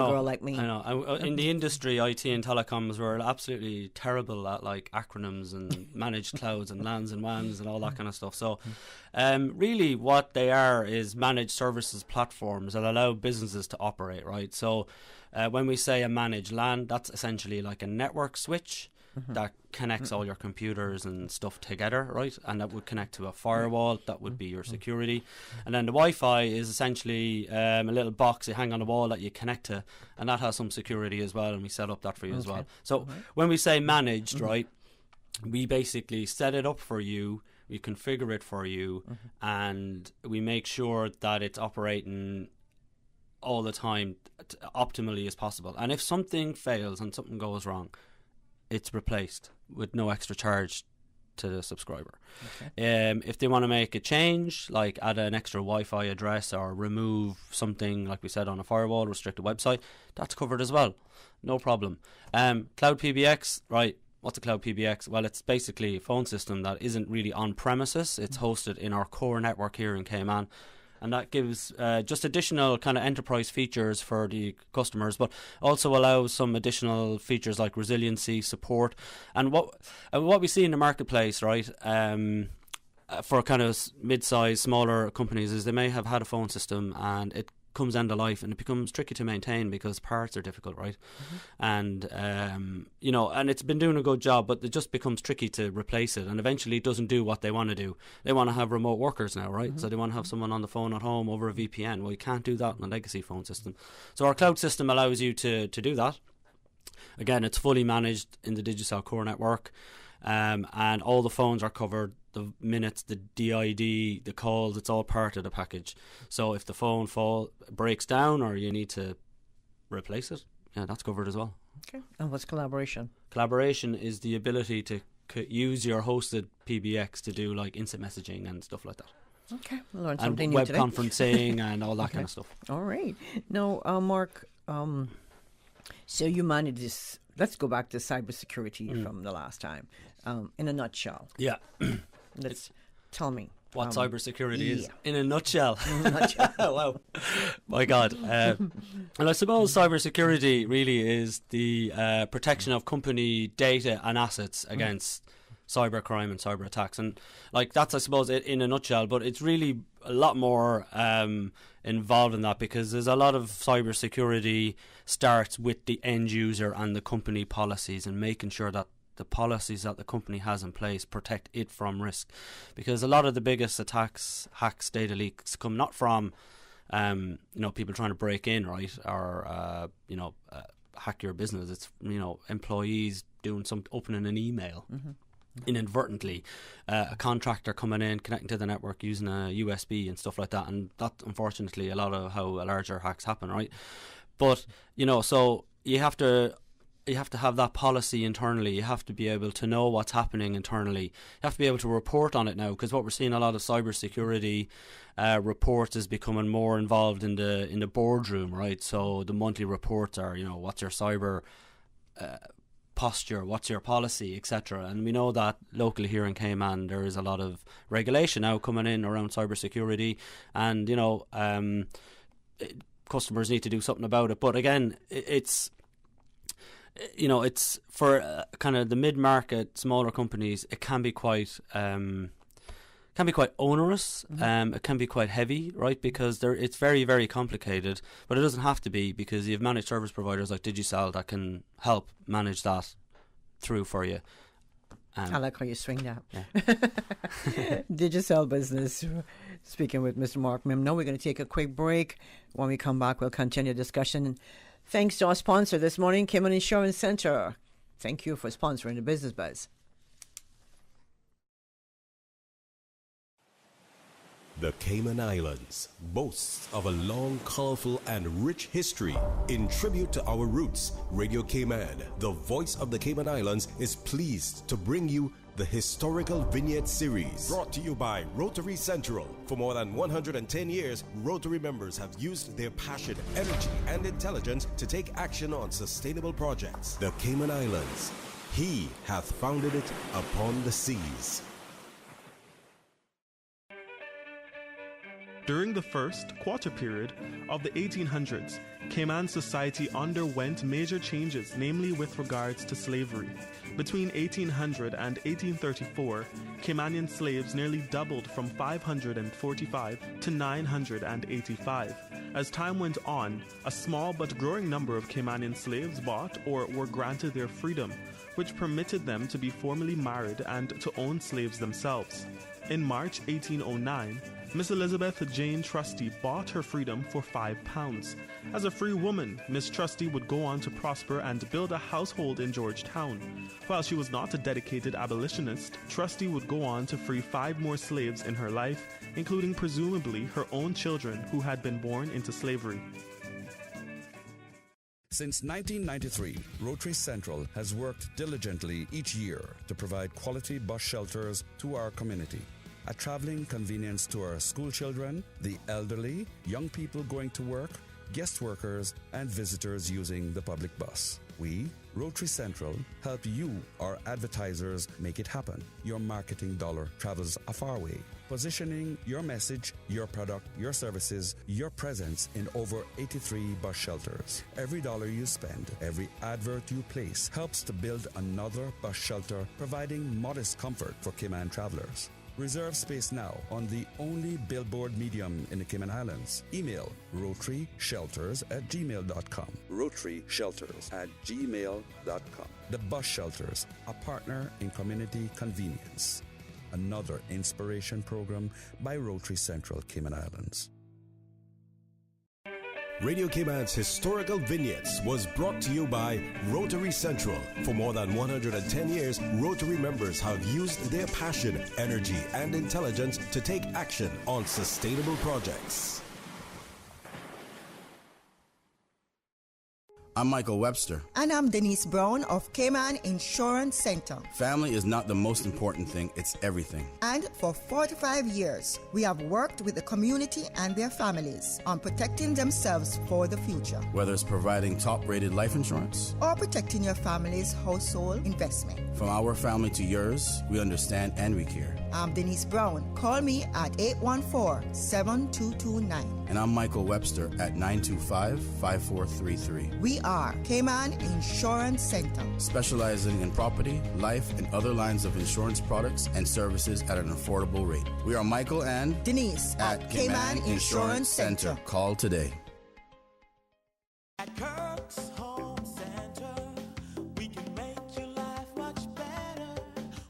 girl like me. I know. In the industry, IT and telecoms, we're absolutely terrible at like acronyms and managed clouds and LANs and WANs and all that kind of stuff. So really what they are is managed services platforms that allow businesses to operate, right? So when we say a managed LAN, that's essentially like a network switch that connects all your computers and stuff together, right? And that would connect to a firewall. That would be your security. And then the Wi-Fi is essentially a little box you hang on the wall that you connect to, and that has some security as well, and we set up that for you as well. So when we say managed, right, we basically set it up for you, we configure it for you, and we make sure that it's operating all the time optimally as possible. And if something fails and something goes wrong, it's replaced with no extra charge to the subscriber. If they want to make a change, like add an extra Wi-Fi address or remove something, like we said, on a firewall, restrict a website, that's covered as well. No problem. Cloud PBX, right? What's a Cloud PBX? Well, it's basically a phone system that isn't really on premises. It's hosted in our core network here in Cayman. And that gives just additional kind of enterprise features for the customers, but also allows some additional features like resiliency, support, and what we see in the marketplace, right? For kind of mid-sized, smaller companies, is they may have had a phone system and it comes end of life and it becomes tricky to maintain because parts are difficult, right? And you know, and it's been doing a good job, but it just becomes tricky to replace it, and eventually it doesn't do what they want to do. They want to have remote workers now, right? So they want to have someone on the phone at home over a VPN. Well, you can't do that on a legacy phone system. So our cloud system allows you to do that. Again, it's fully managed in the Digicel core network, and all the phones are covered. The minutes, the DID, the calls, it's all part of the package. So if the phone breaks down or you need to replace it, yeah, that's covered as well. Okay. And what's collaboration? Collaboration is the ability to use your hosted PBX to do like instant messaging and stuff like that. Okay, we'll learn something new today. And web conferencing and all that kind of stuff. All right. Now, Mark, so you manage this. Let's go back to cybersecurity from the last time. In a nutshell. Yeah. Tell me what cybersecurity is in a nutshell. Wow, my God. And I suppose cybersecurity really is the protection of company data and assets against cybercrime and cyber attacks, and like that's, I suppose, it in a nutshell. But it's really a lot more involved in that, because there's a lot of cybersecurity starts with the end user and the company policies and making sure that the policies that the company has in place protect it from risk. Because a lot of the biggest attacks, hacks, data leaks come not from people trying to break in, right, or hack your business. It's employees doing opening an email inadvertently, a contractor coming in, connecting to the network using a USB and stuff like that. And that, unfortunately, a lot of how larger hacks happen, right? But so you have to have that policy internally. You have to be able to know what's happening internally. You have to be able to report on it now, because what we're seeing, a lot of cybersecurity reports is becoming more involved in the boardroom, right? So the monthly reports are, what's your cyber posture, what's your policy, etc. And we know that locally here in Cayman there is a lot of regulation now coming in around cybersecurity, and customers need to do something about it. But again, it's for kind of the mid-market, smaller companies, it can be quite onerous. It can be quite heavy, right? Because it's very, very complicated. But it doesn't have to be, because you have managed service providers like Digicel that can help manage that through for you. I like how you swing that. Yeah. Digicel Business. Speaking with Mr. Mark Mim. Now we're going to take a quick break. When we come back, we'll continue the discussion. Thanks to our sponsor this morning, Cayman Insurance Centre. Thank you for sponsoring the Business Buzz. The Cayman Islands boasts of a long, colorful, and rich history. In tribute to our roots, Radio Cayman, the voice of the Cayman Islands, is pleased to bring you the Historical Vignette Series, brought to you by Rotary Central. For more than 110 years, Rotary members have used their passion, energy, and intelligence to take action on sustainable projects. The Cayman Islands, He hath founded it upon the seas. During the first quarter period of the 1800s, Cayman society underwent major changes, namely with regards to slavery. Between 1800 and 1834, Caymanian slaves nearly doubled from 545 to 985. As time went on, a small but growing number of Caymanian slaves bought or were granted their freedom, which permitted them to be formally married and to own slaves themselves. In March 1809, Miss Elizabeth Jane Trusty bought her freedom for £5. As a free woman, Miss Trusty would go on to prosper and build a household in Georgetown. While she was not a dedicated abolitionist, Trusty would go on to free 5 more slaves in her life, including presumably her own children who had been born into slavery. Since 1993, Rotary Central has worked diligently each year to provide quality bus shelters to our community. A traveling convenience to our school children, the elderly, young people going to work, guest workers, and visitors using the public bus. We, Rotary Central, help you, our advertisers, make it happen. Your marketing dollar travels a far way. Positioning your message, your product, your services, your presence in over 83 bus shelters. Every dollar you spend, every advert you place helps to build another bus shelter, providing modest comfort for Cayman travelers. Reserve space now on the only billboard medium in the Cayman Islands. Email rotaryshelters@gmail.com. rotaryshelters@gmail.com. The Bus Shelters, a partner in community convenience. Another inspiration program by Rotary Central Cayman Islands. Radio Cayman's historical vignettes was brought to you by Rotary Central. For more than 110 years, Rotary members have used their passion, energy, and intelligence to take action on sustainable projects. I'm Michael Webster. And I'm Denise Brown of Cayman Insurance Center. Family is not the most important thing, it's everything. And for 45 years, we have worked with the community and their families on protecting themselves for the future. Whether it's providing top-rated life insurance or protecting your family's household investment. From our family to yours, we understand and we care. I'm Denise Brown. Call me at 814-7229. And I'm Michael Webster at 925-5433. We are Cayman Insurance Center, specializing in property, life, and other lines of insurance products and services at an affordable rate. We are Michael and Denise at Cayman Insurance Center. Call today. At Kirk's Home Center, we can make your life much better.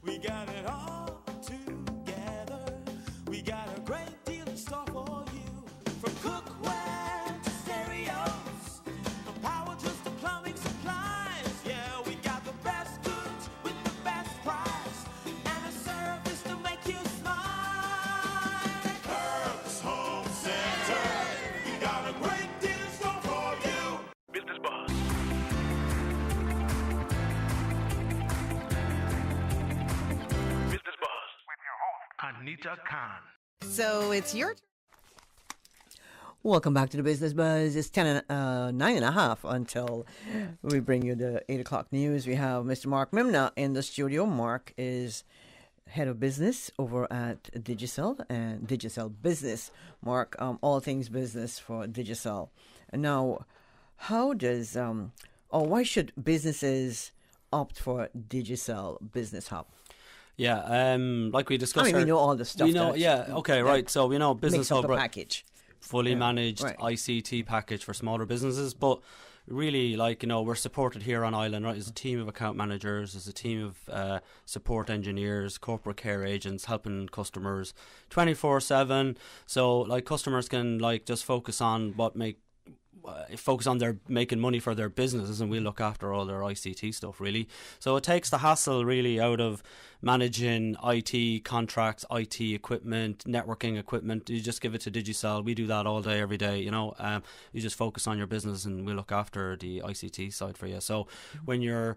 We got it all together. We got a great deal in store for you. From cookware to stereos, from power tools to plumbing supplies. Yeah, we got the best goods with the best price and a service to make you smile. Kirk's Home Center, we got a great deal in store for you. Business Buzz. Business Buzz with your host, Anita Khan. So it's your turn. Welcome back to the Business Buzz. It's 9:30 until we bring you the 8 o'clock news. We have Mr. Mark Mimna in the studio. Mark is head of business over at Digicel and Digicel Business. Mark, all things business for Digicel. And now, how does or why should businesses opt for Digicel Business Hub? Yeah, like we discussed. We know all the stuff. We know, right. So we know Business Hub package. Fully managed ICT package for smaller businesses, but really, we're supported here on Island, right? There's a team of account managers, there's a team of support engineers, corporate care agents helping customers 24/7. So customers can just focus on their making money for their businesses, and we look after all their ICT stuff, really. So it takes the hassle really out of managing IT contracts, IT equipment, networking equipment. You just give it to Digicel. We do that all day, every day. You just focus on your business, and we look after the ICT side for you. So when you're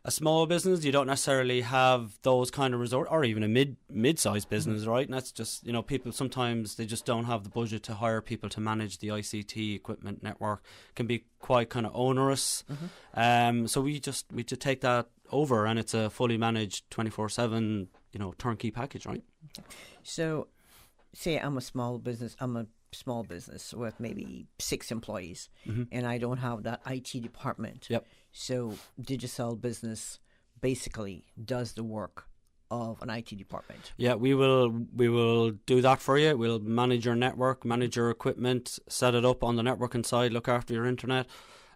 a small business, you don't necessarily have those kind of resort, or even a mid-sized business, right? And that's just, people sometimes they just don't have the budget to hire people to manage the ICT equipment network. It can be quite kind of onerous. So we just take that over, and it's a fully managed 24/7, turnkey package, right? So, say I'm a small business, I'm a small business with maybe 6 employees, and I don't have that IT department. Yep. So Digicel Business basically does the work of an IT department. Yeah, we will do that for you. We'll manage your network, manage your equipment, set it up on the networking side, look after your internet,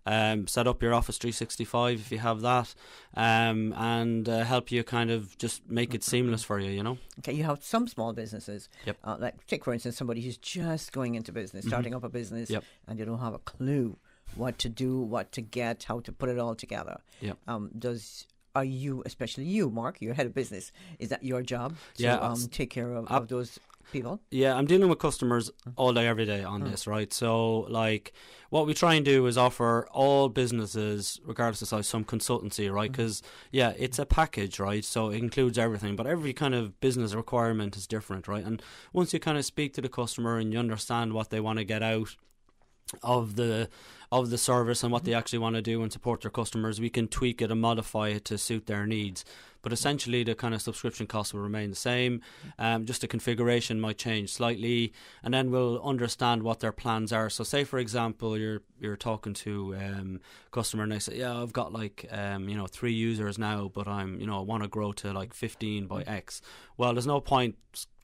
set up your Office 365 if you have that, and help you kind of just make it seamless for you, you know. Okay, you have some small businesses. Yep. Like take for instance somebody who's just going into business, starting up a business, Yep. and they don't have a clue what to do, what to get, how to put it all together. Yep. Are you, especially you, Mark, you're head of business, is that your job to Yeah, take care of those people? Yeah, I'm dealing with customers all day, every day on this, right? So, like, what we try and do is offer all businesses, regardless of size, some consultancy, right? Because, yeah, it's a package, right? So it includes everything, but every kind of business requirement is different, right? And once you kind of speak to the customer and you understand what they want to get out of the service and what they actually want to do and support their customers, we can tweak it and modify it to suit their needs. But essentially the kind of subscription costs will remain the same. Just the configuration might change slightly, and then we'll understand what their plans are. So say for example you're talking to a customer and they say, yeah, I've got like 3 users now, but I want to grow to like 15 by X. Well, there's no point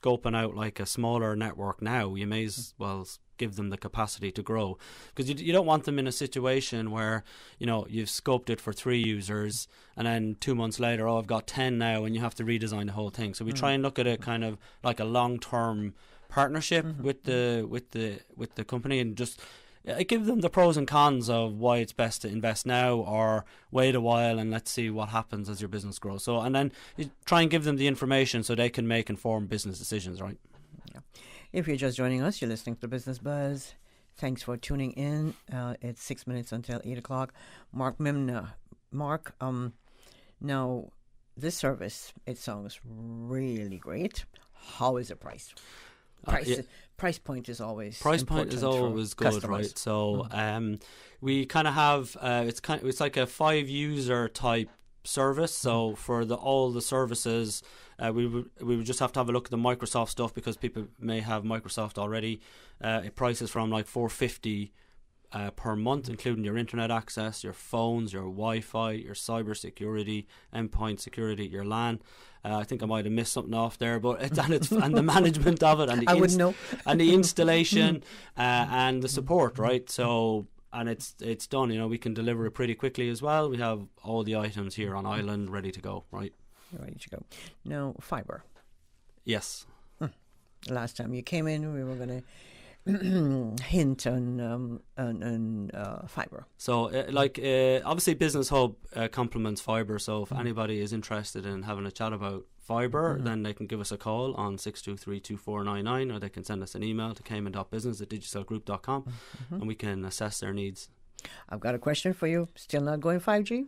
scoping out like a smaller network now. You may as well give them the capacity to grow, because you don't want them in a situation where you've scoped it for 3 users and then 2 months later, I've got 10 now, and you have to redesign the whole thing. So we try and look at it kind of like a long-term partnership with the company, and just give them the pros and cons of why it's best to invest now or wait a while and let's see what happens as your business grows. So, and then you try and give them the information so they can make informed business decisions, right? Yeah. If you're just joining us, you're listening to the Business Buzz. Thanks for tuning in. It's 6 minutes until 8 o'clock. Mark Mimna. Mark, now this service, it sounds really great. How is it priced? Price point is always good, customers. right? So we kind of have it's like a 5-user type service. So for all the services, we would just have to have a look at the Microsoft stuff, because people may have Microsoft already. It prices from like $450 per month, including your internet access, your phones, your Wi-Fi, your cyber security, endpoint security, your LAN. I think I might have missed something off there, but and the management of it, and the I wouldn't know. and the installation and the support, right? So, and it's done. We can deliver it pretty quickly as well. We have all the items here on island ready to go, right? Ready to go. Now, fiber. Yes. Last time you came in, we were going to hint on fiber. So, obviously, Business Hub complements fiber. So, if anybody is interested in having a chat about fiber, then they can give us a call on 623-2499, or they can send us an email to cayman.business@digicelgroup.com, and we can assess their needs. I've got a question for you. Still not going 5G?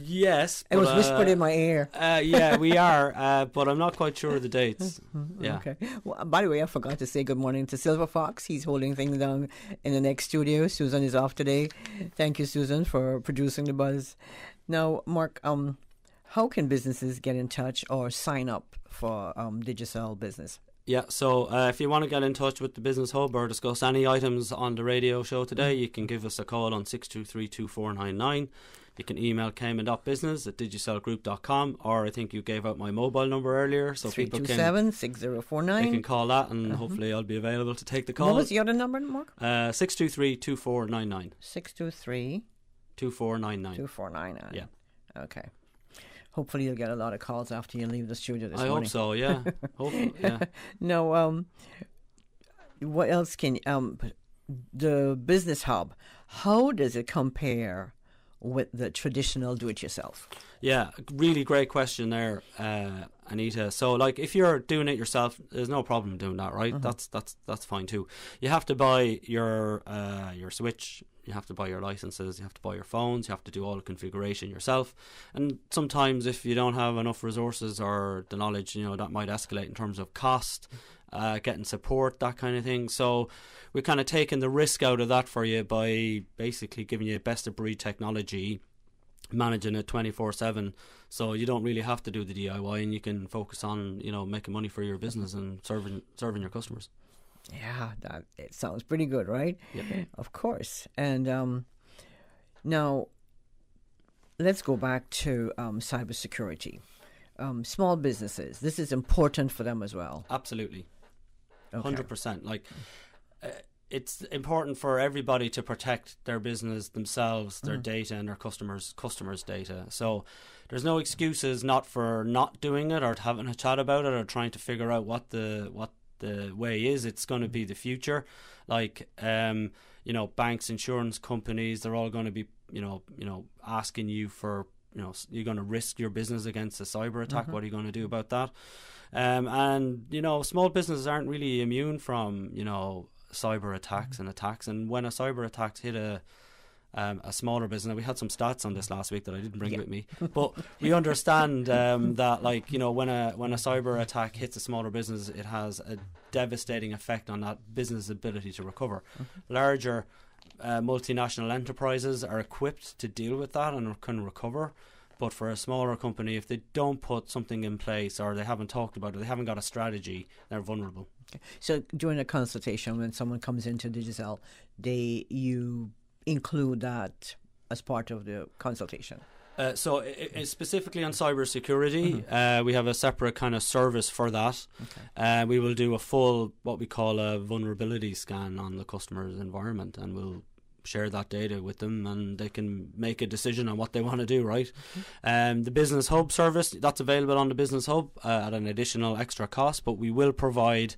Yes. It was whispered in my ear. Yeah, we are, but I'm not quite sure of the dates. Yeah. Okay. Well, by the way, I forgot to say good morning to Silver Fox. He's holding things down in the next studio. Susan is off today. Thank you, Susan, for producing the buzz. Now, Mark, how can businesses get in touch or sign up for Digicel Business? Yeah, so if you want to get in touch with the Business Hub or discuss any items on the radio show today, you can give us a call on 623-2499. You can email cayman.business@digicelgroup.com, or I think you gave out my mobile number earlier, so people can 327-6049. They can call that, and hopefully I'll be available to take the call. What was the other number, Mark? 623-2499. 623-2499. 2499. Yeah. Okay. Hopefully you'll get a lot of calls after you leave the studio this morning. morning. I hope so, yeah. Hopefully, yeah. No, what else can the Business Hub, how does it compare with the traditional do-it-yourself? Yeah, really great question there, Anita. So, like, if you're doing it yourself, there's no problem doing that, right? That's fine too. You have to buy your switch, you have to buy your licenses, you have to buy your phones, you have to do all the configuration yourself. And sometimes, if you don't have enough resources or the knowledge, that might escalate in terms of cost, getting support, that kind of thing. So we're kind of taking the risk out of that for you by basically giving you best of breed technology managing it 24/7, so you don't really have to do the DIY, and you can focus on making money for your business and serving your customers. Yeah, it sounds pretty good, right? Yep. Of course. And now let's go back to cybersecurity. Small businesses, this is important for them as well. Absolutely. Okay. 100%. Like, it's important for everybody to protect their business, themselves, their data, and their customers' data. So there's no excuses not for not doing it or having a chat about it or trying to figure out what the way is. It's going to be the future. Like, banks, insurance companies, they're all going to be, asking you for, you're going to risk your business against a cyber attack. What are you going to do about that? And small businesses aren't really immune from, cyber attacks and attacks. And when a cyber attack hit a smaller business, we had some stats on this last week that I didn't bring with me, but we understand that, like, when a cyber attack hits a smaller business, it has a devastating effect on that business' ability to recover. Larger multinational enterprises are equipped to deal with that and can recover. But for a smaller company, if they don't put something in place or they haven't talked about it, they haven't got a strategy, they're vulnerable. Okay. So during a consultation, when someone comes into Digicel, you include that as part of the consultation? So specifically on cybersecurity, we have a separate kind of service for that. Okay. We will do a full, what we call a vulnerability scan on the customer's environment, and we'll share that data with them, and they can make a decision on what they want to do, right? The Business Hub service, that's available on the Business Hub at an additional extra cost, but we will provide,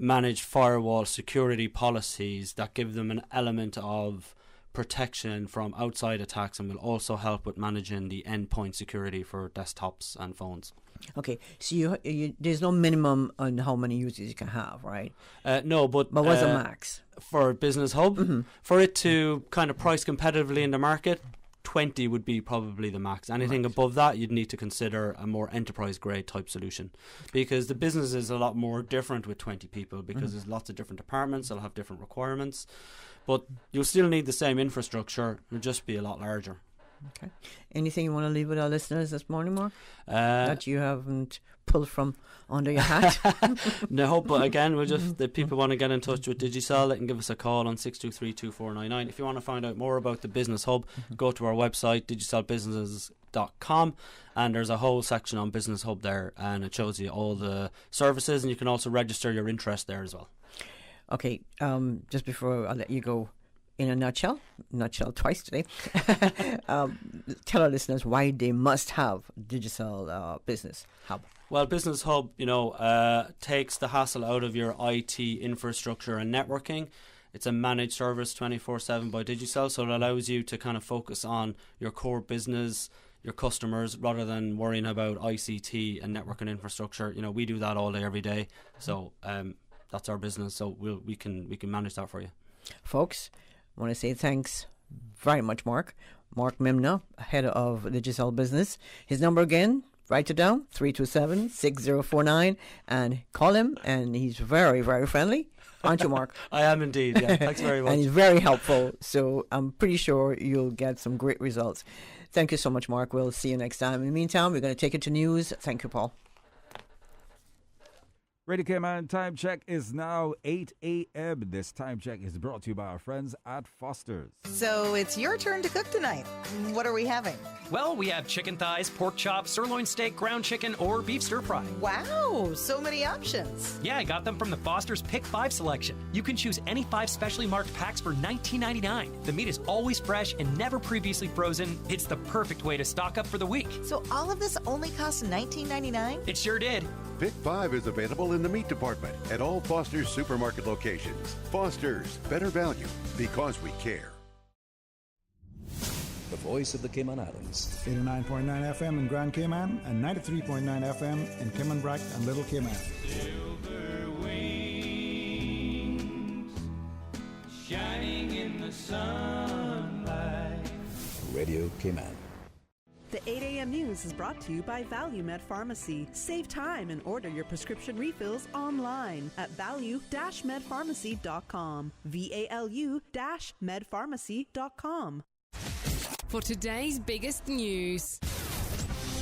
managed firewall security policies that give them an element of protection from outside attacks, and will also help with managing the endpoint security for desktops and phones. Okay, so you there's no minimum on how many users you can have, right? No, but what's the max for Business Hub? For it to kind of price competitively in the market, 20 would be probably the max. Anything above that, you'd need to consider a more enterprise grade type solution, because the business is a lot more different with 20 people, because there's lots of different departments, they'll have different requirements, but you'll still need the same infrastructure, it'll just be a lot larger. Okay. Anything you want to leave with our listeners this morning, Mark? That you haven't pulled from under your hat? No, but again, the people want to get in touch with Digicel, they can give us a call on 623-2499. If you want to find out more about the Business Hub, go to our website, digicelbusinesses.com, and there's a whole section on Business Hub there, and it shows you all the services, and you can also register your interest there as well. Okay, just before I let you go, in a nutshell twice today, tell our listeners why they must have Digicel Business Hub. Well, Business Hub, takes the hassle out of your IT infrastructure and networking. It's a managed service 24/7 by Digicel, so it allows you to kind of focus on your core business, your customers, rather than worrying about ICT and networking infrastructure. We do that all day, every day. So that's our business. So we can manage that for you, folks. I want to say thanks very much, Mark Mimna, head of Digicel Business. His number again, write it down, 327-6049, and call him, and he's very, very friendly. Aren't you, Mark? I am indeed, yeah. Thanks very much. And he's very helpful, so I'm pretty sure you'll get some great results. Thank you so much, Mark. We'll see you next time. In the meantime, we're going to take it to news. Thank you, Paul. Radio Cayman time check is now 8 a.m. This time check is brought to you by our friends at Foster's. So it's your turn to cook tonight. What are we having? Well, we have chicken thighs, pork chops, sirloin steak, ground chicken, or beef stir fry. Wow, so many options. Yeah, I got them from the Foster's Pick 5 selection. You can choose any 5 specially marked packs for $19.99. The meat is always fresh and never previously frozen. It's the perfect way to stock up for the week. So all of this only costs $19.99? It sure did. Pick 5 is available in the meat department at all Foster's supermarket locations. Foster's, better value because we care. The voice of the Cayman Islands. 89.9 FM in Grand Cayman and 93.9 FM in Cayman Brac and Little Cayman. Silver wings shining in the sunlight. Radio Cayman. The 8 a.m. news is brought to you by ValueMed Pharmacy. Save time and order your prescription refills online at value-medpharmacy.com. VALU-medpharmacy.com. for today's biggest news.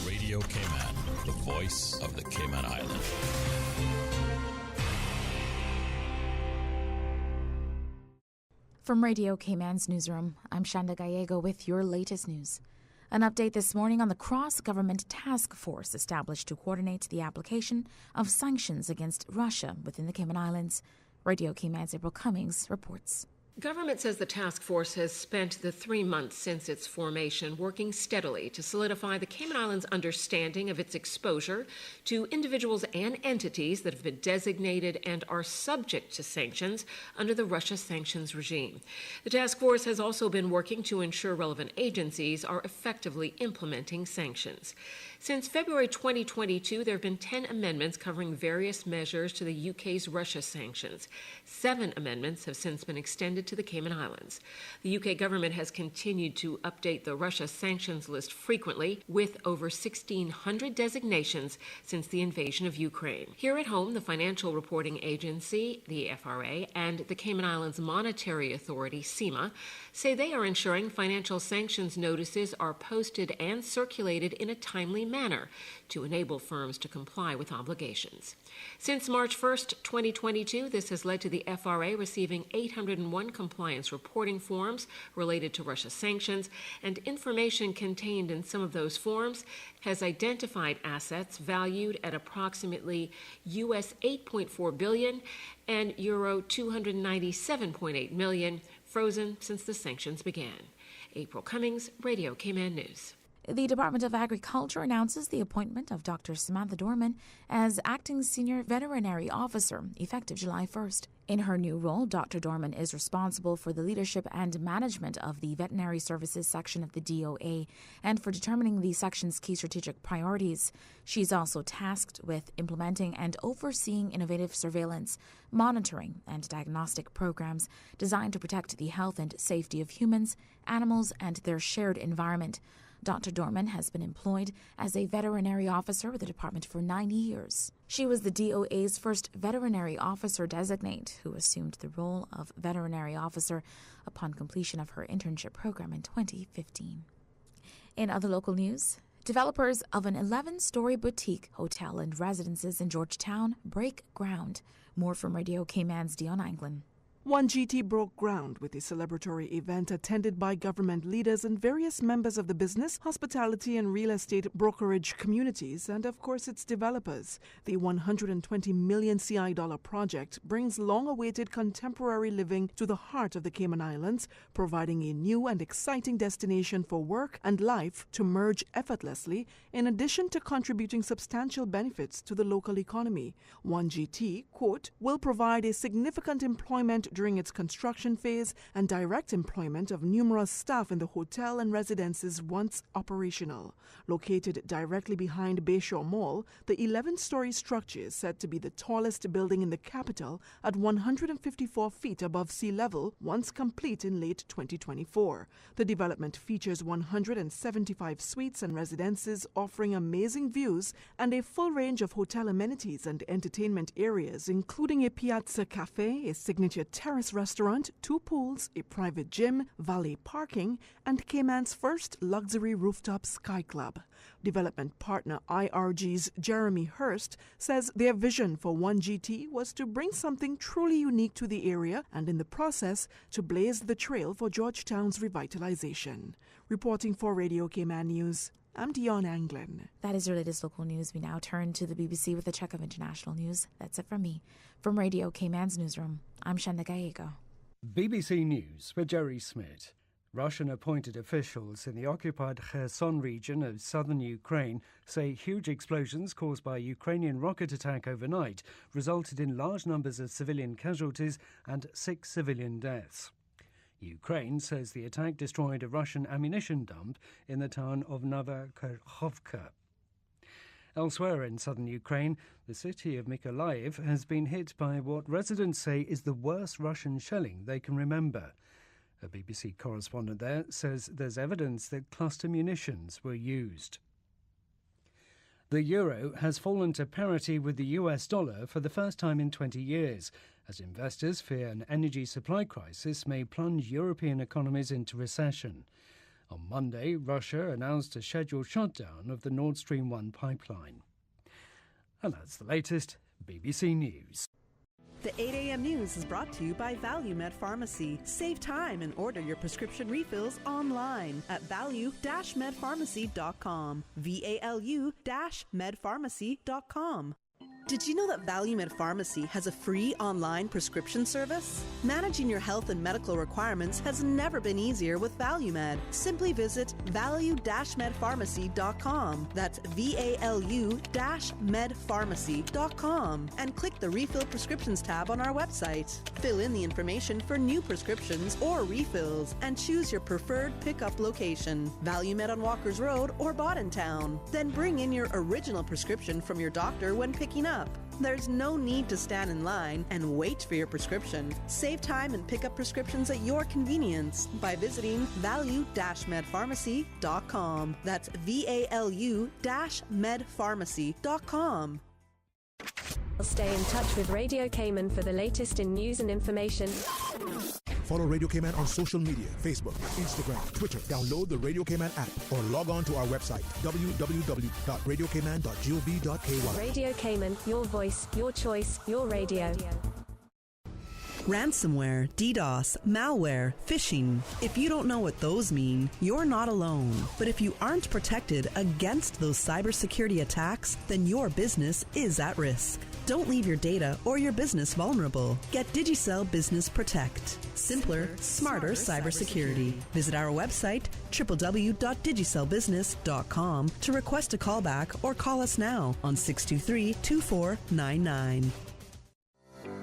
Radio Cayman, the voice of the Cayman Island. From Radio Cayman's newsroom, I'm Shanda Gallego with your latest news. An update this morning on the cross-government task force established to coordinate the application of sanctions against Russia within the Cayman Islands. Radio Cayman's April Cummings reports. Government says the task force has spent the 3 months since its formation working steadily to solidify the Cayman Islands' understanding of its exposure to individuals and entities that have been designated and are subject to sanctions under the Russia sanctions regime. The task force has also been working to ensure relevant agencies are effectively implementing sanctions. Since February 2022, there have been 10 amendments covering various measures to the UK's Russia sanctions. 7 amendments have since been extended to the Cayman Islands. The UK government has continued to update the Russia sanctions list frequently, with over 1,600 designations since the invasion of Ukraine. Here at home, the Financial Reporting Agency, the FRA, and the Cayman Islands Monetary Authority, CIMA, say they are ensuring financial sanctions notices are posted and circulated in a timely manner to enable firms to comply with obligations. Since March 1st, 2022, this has led to the FRA receiving 801 compliance reporting forms related to Russia sanctions, and information contained in some of those forms has identified assets valued at approximately US 8.4 billion and Euro 297.8 million, frozen since the sanctions began. April Cummings, Radio Cayman News. The Department of Agriculture announces the appointment of Dr. Samantha Dorman as Acting Senior Veterinary Officer, effective July 1st. In her new role, Dr. Dorman is responsible for the leadership and management of the Veterinary Services section of the DOA and for determining the section's key strategic priorities. She's also tasked with implementing and overseeing innovative surveillance, monitoring, and diagnostic programs designed to protect the health and safety of humans, animals, and their shared environment. Dr. Dorman has been employed as a veterinary officer with the department for 9 years. She was the DOA's first veterinary officer designate who assumed the role of veterinary officer upon completion of her internship program in 2015. In other local news, developers of an 11-story boutique hotel and residences in Georgetown break ground. More from Radio Cayman's Dion Anglin. 1GT broke ground with a celebratory event attended by government leaders and various members of the business, hospitality and real estate brokerage communities and, of course, its developers. The $120 million CI project brings long-awaited contemporary living to the heart of the Cayman Islands, providing a new and exciting destination for work and life to merge effortlessly, in addition to contributing substantial benefits to the local economy. 1GT, quote, will provide a significant employment during its construction phase and direct employment of numerous staff in the hotel and residences once operational. Located directly behind Bayshore Mall, the 11-story structure is said to be the tallest building in the capital at 154 feet above sea level once complete in late 2024. The development features 175 suites and residences offering amazing views and a full range of hotel amenities and entertainment areas, including a piazza cafe, a signature terrace restaurant, 2 pools, a private gym, valet parking, and Cayman's first luxury rooftop sky club. Development partner IRG's Jeremy Hurst says their vision for 1GT was to bring something truly unique to the area and in the process to blaze the trail for Georgetown's revitalization. Reporting for Radio Cayman News, I'm Dion Anglin. That is your latest local news. We now turn to the BBC with a check of international news. That's it from me. From Radio Cayman's newsroom, I'm Shanda Gallego. BBC News with Jerry Smith. Russian-appointed officials in the occupied Kherson region of southern Ukraine say huge explosions caused by a Ukrainian rocket attack overnight resulted in large numbers of civilian casualties and 6 civilian deaths. Ukraine says the attack destroyed a Russian ammunition dump in the town of Novokhovka. Elsewhere in southern Ukraine, the city of Mykolaiv has been hit by what residents say is the worst Russian shelling they can remember. A BBC correspondent there says there's evidence that cluster munitions were used. The euro has fallen to parity with the US dollar for the first time in 20 years, as investors fear an energy supply crisis may plunge European economies into recession. On Monday, Russia announced a scheduled shutdown of the Nord Stream 1 pipeline. And that's the latest BBC News. The 8 a.m. news is brought to you by ValueMed Pharmacy. Save time and order your prescription refills online at value-medpharmacy.com. VALU-medpharmacy.com. Did you know that ValueMed Pharmacy has a free online prescription service? Managing your health and medical requirements has never been easier with ValueMed. Simply visit value-medpharmacy.com. That's VALU-medpharmacy.com and click the Refill Prescriptions tab on our website. Fill in the information for new prescriptions or refills and choose your preferred pickup location. ValueMed on Walkers Road or Town. Then bring in your original prescription from your doctor when picking up. There's no need to stand in line and wait for your prescription. Save time and pick up prescriptions at your convenience by visiting value-medpharmacy.com. That's VALU-medpharmacy.com. Stay in touch with Radio Cayman for the latest in news and information. Follow Radio Cayman on social media, Facebook, Instagram, Twitter. Download the Radio Cayman app or log on to our website, www.radiocayman.gov.ky. Radio Cayman, your voice, your choice, your radio. Ransomware, DDoS, malware, phishing. If you don't know what those mean, you're not alone. But if you aren't protected against those cybersecurity attacks, then your business is at risk. Don't leave your data or your business vulnerable. Get Digicel Business Protect. Simpler, smarter cybersecurity. Visit our website, www.digicelbusiness.com, to request a callback or call us now on 623-2499.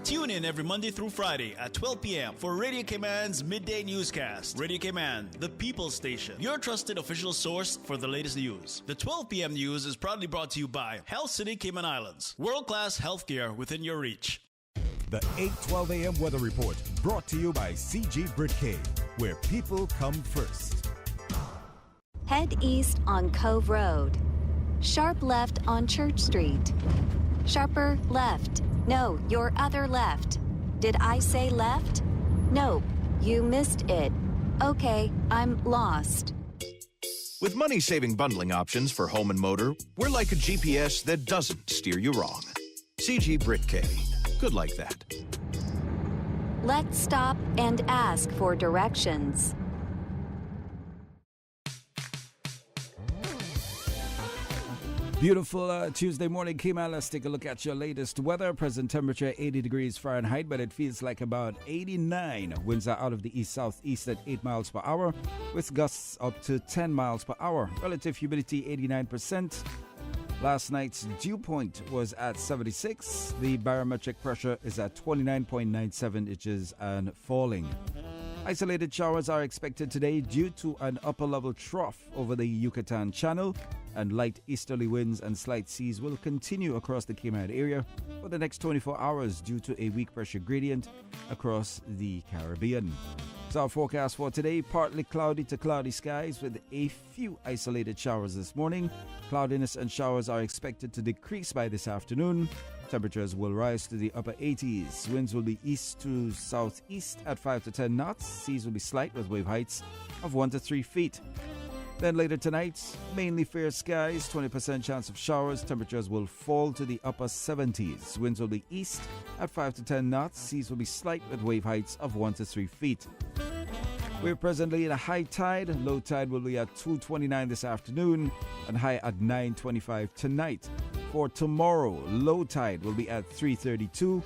Tune in every Monday through Friday at 12 p.m. for Radio Cayman's Midday Newscast. Radio Cayman, the People's Station, your trusted official source for the latest news. The 12 p.m. news is proudly brought to you by Health City Cayman Islands. World-class healthcare within your reach. The 8:12 a.m. weather report brought to you by CG Britcay, where people come first. Head east on Cove Road. Sharp left on Church Street. Sharper left. No, your other left. Did I say left? Nope, you missed it. Okay, I'm lost. With money-saving bundling options for home and motor, we're like a GPS that doesn't steer you wrong. CG Britcay. Good like that. Let's stop and ask for directions. Beautiful Tuesday morning, Cayman. Let's take a look at your latest weather. Present temperature 80 degrees Fahrenheit, but it feels like about 89. Winds are out of the east-southeast at 8 miles per hour, with gusts up to 10 miles per hour. Relative humidity 89%. Last night's dew point was at 76. The barometric pressure is at 29.97 inches and falling. Isolated showers are expected today due to an upper-level trough over the Yucatan Channel, and light easterly winds and slight seas will continue across the Cayman area for the next 24 hours due to a weak pressure gradient across the Caribbean. So our forecast for today, partly cloudy to cloudy skies with a few isolated showers this morning. Cloudiness and showers are expected to decrease by this afternoon. Temperatures will rise to the upper 80s. Winds will be east to southeast at 5 to 10 knots. Seas will be slight with wave heights of 1 to 3 feet. Then later tonight, mainly fair skies, 20% chance of showers. Temperatures will fall to the upper 70s. Winds will be east at 5 to 10 knots. Seas will be slight with wave heights of 1 to 3 feet. We're presently in a high tide. Low tide will be at 2:29 this afternoon and high at 9:25 tonight. For tomorrow, low tide will be at 3:32,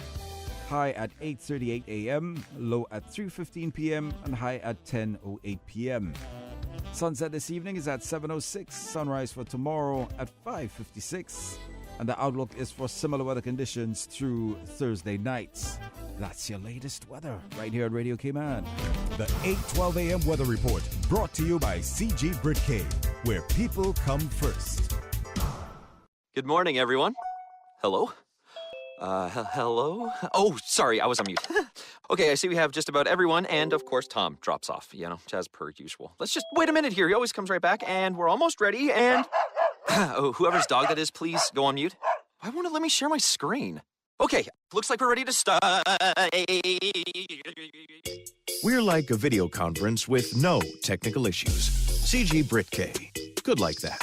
high at 8:38 a.m., low at 3:15 p.m., and high at 10:08 p.m. Sunset this evening is at 7:06, sunrise for tomorrow at 5:56, and the outlook is for similar weather conditions through Thursday nights. That's your latest weather right here at Radio Cayman. The 8:12 a.m. weather report brought to you by CG Britcay, where people come first. Good morning, everyone. Hello? Hello? Oh, sorry, I was on mute. Okay, I see we have just about everyone, and of course Tom drops off, as per usual. Let's just wait a minute here. He always comes right back, and we're almost ready, and... oh, whoever's dog that is, please go on mute. Why won't it let me share my screen? Okay, looks like we're ready to start. We're like a video conference with no technical issues. CG Brit K. Good like that.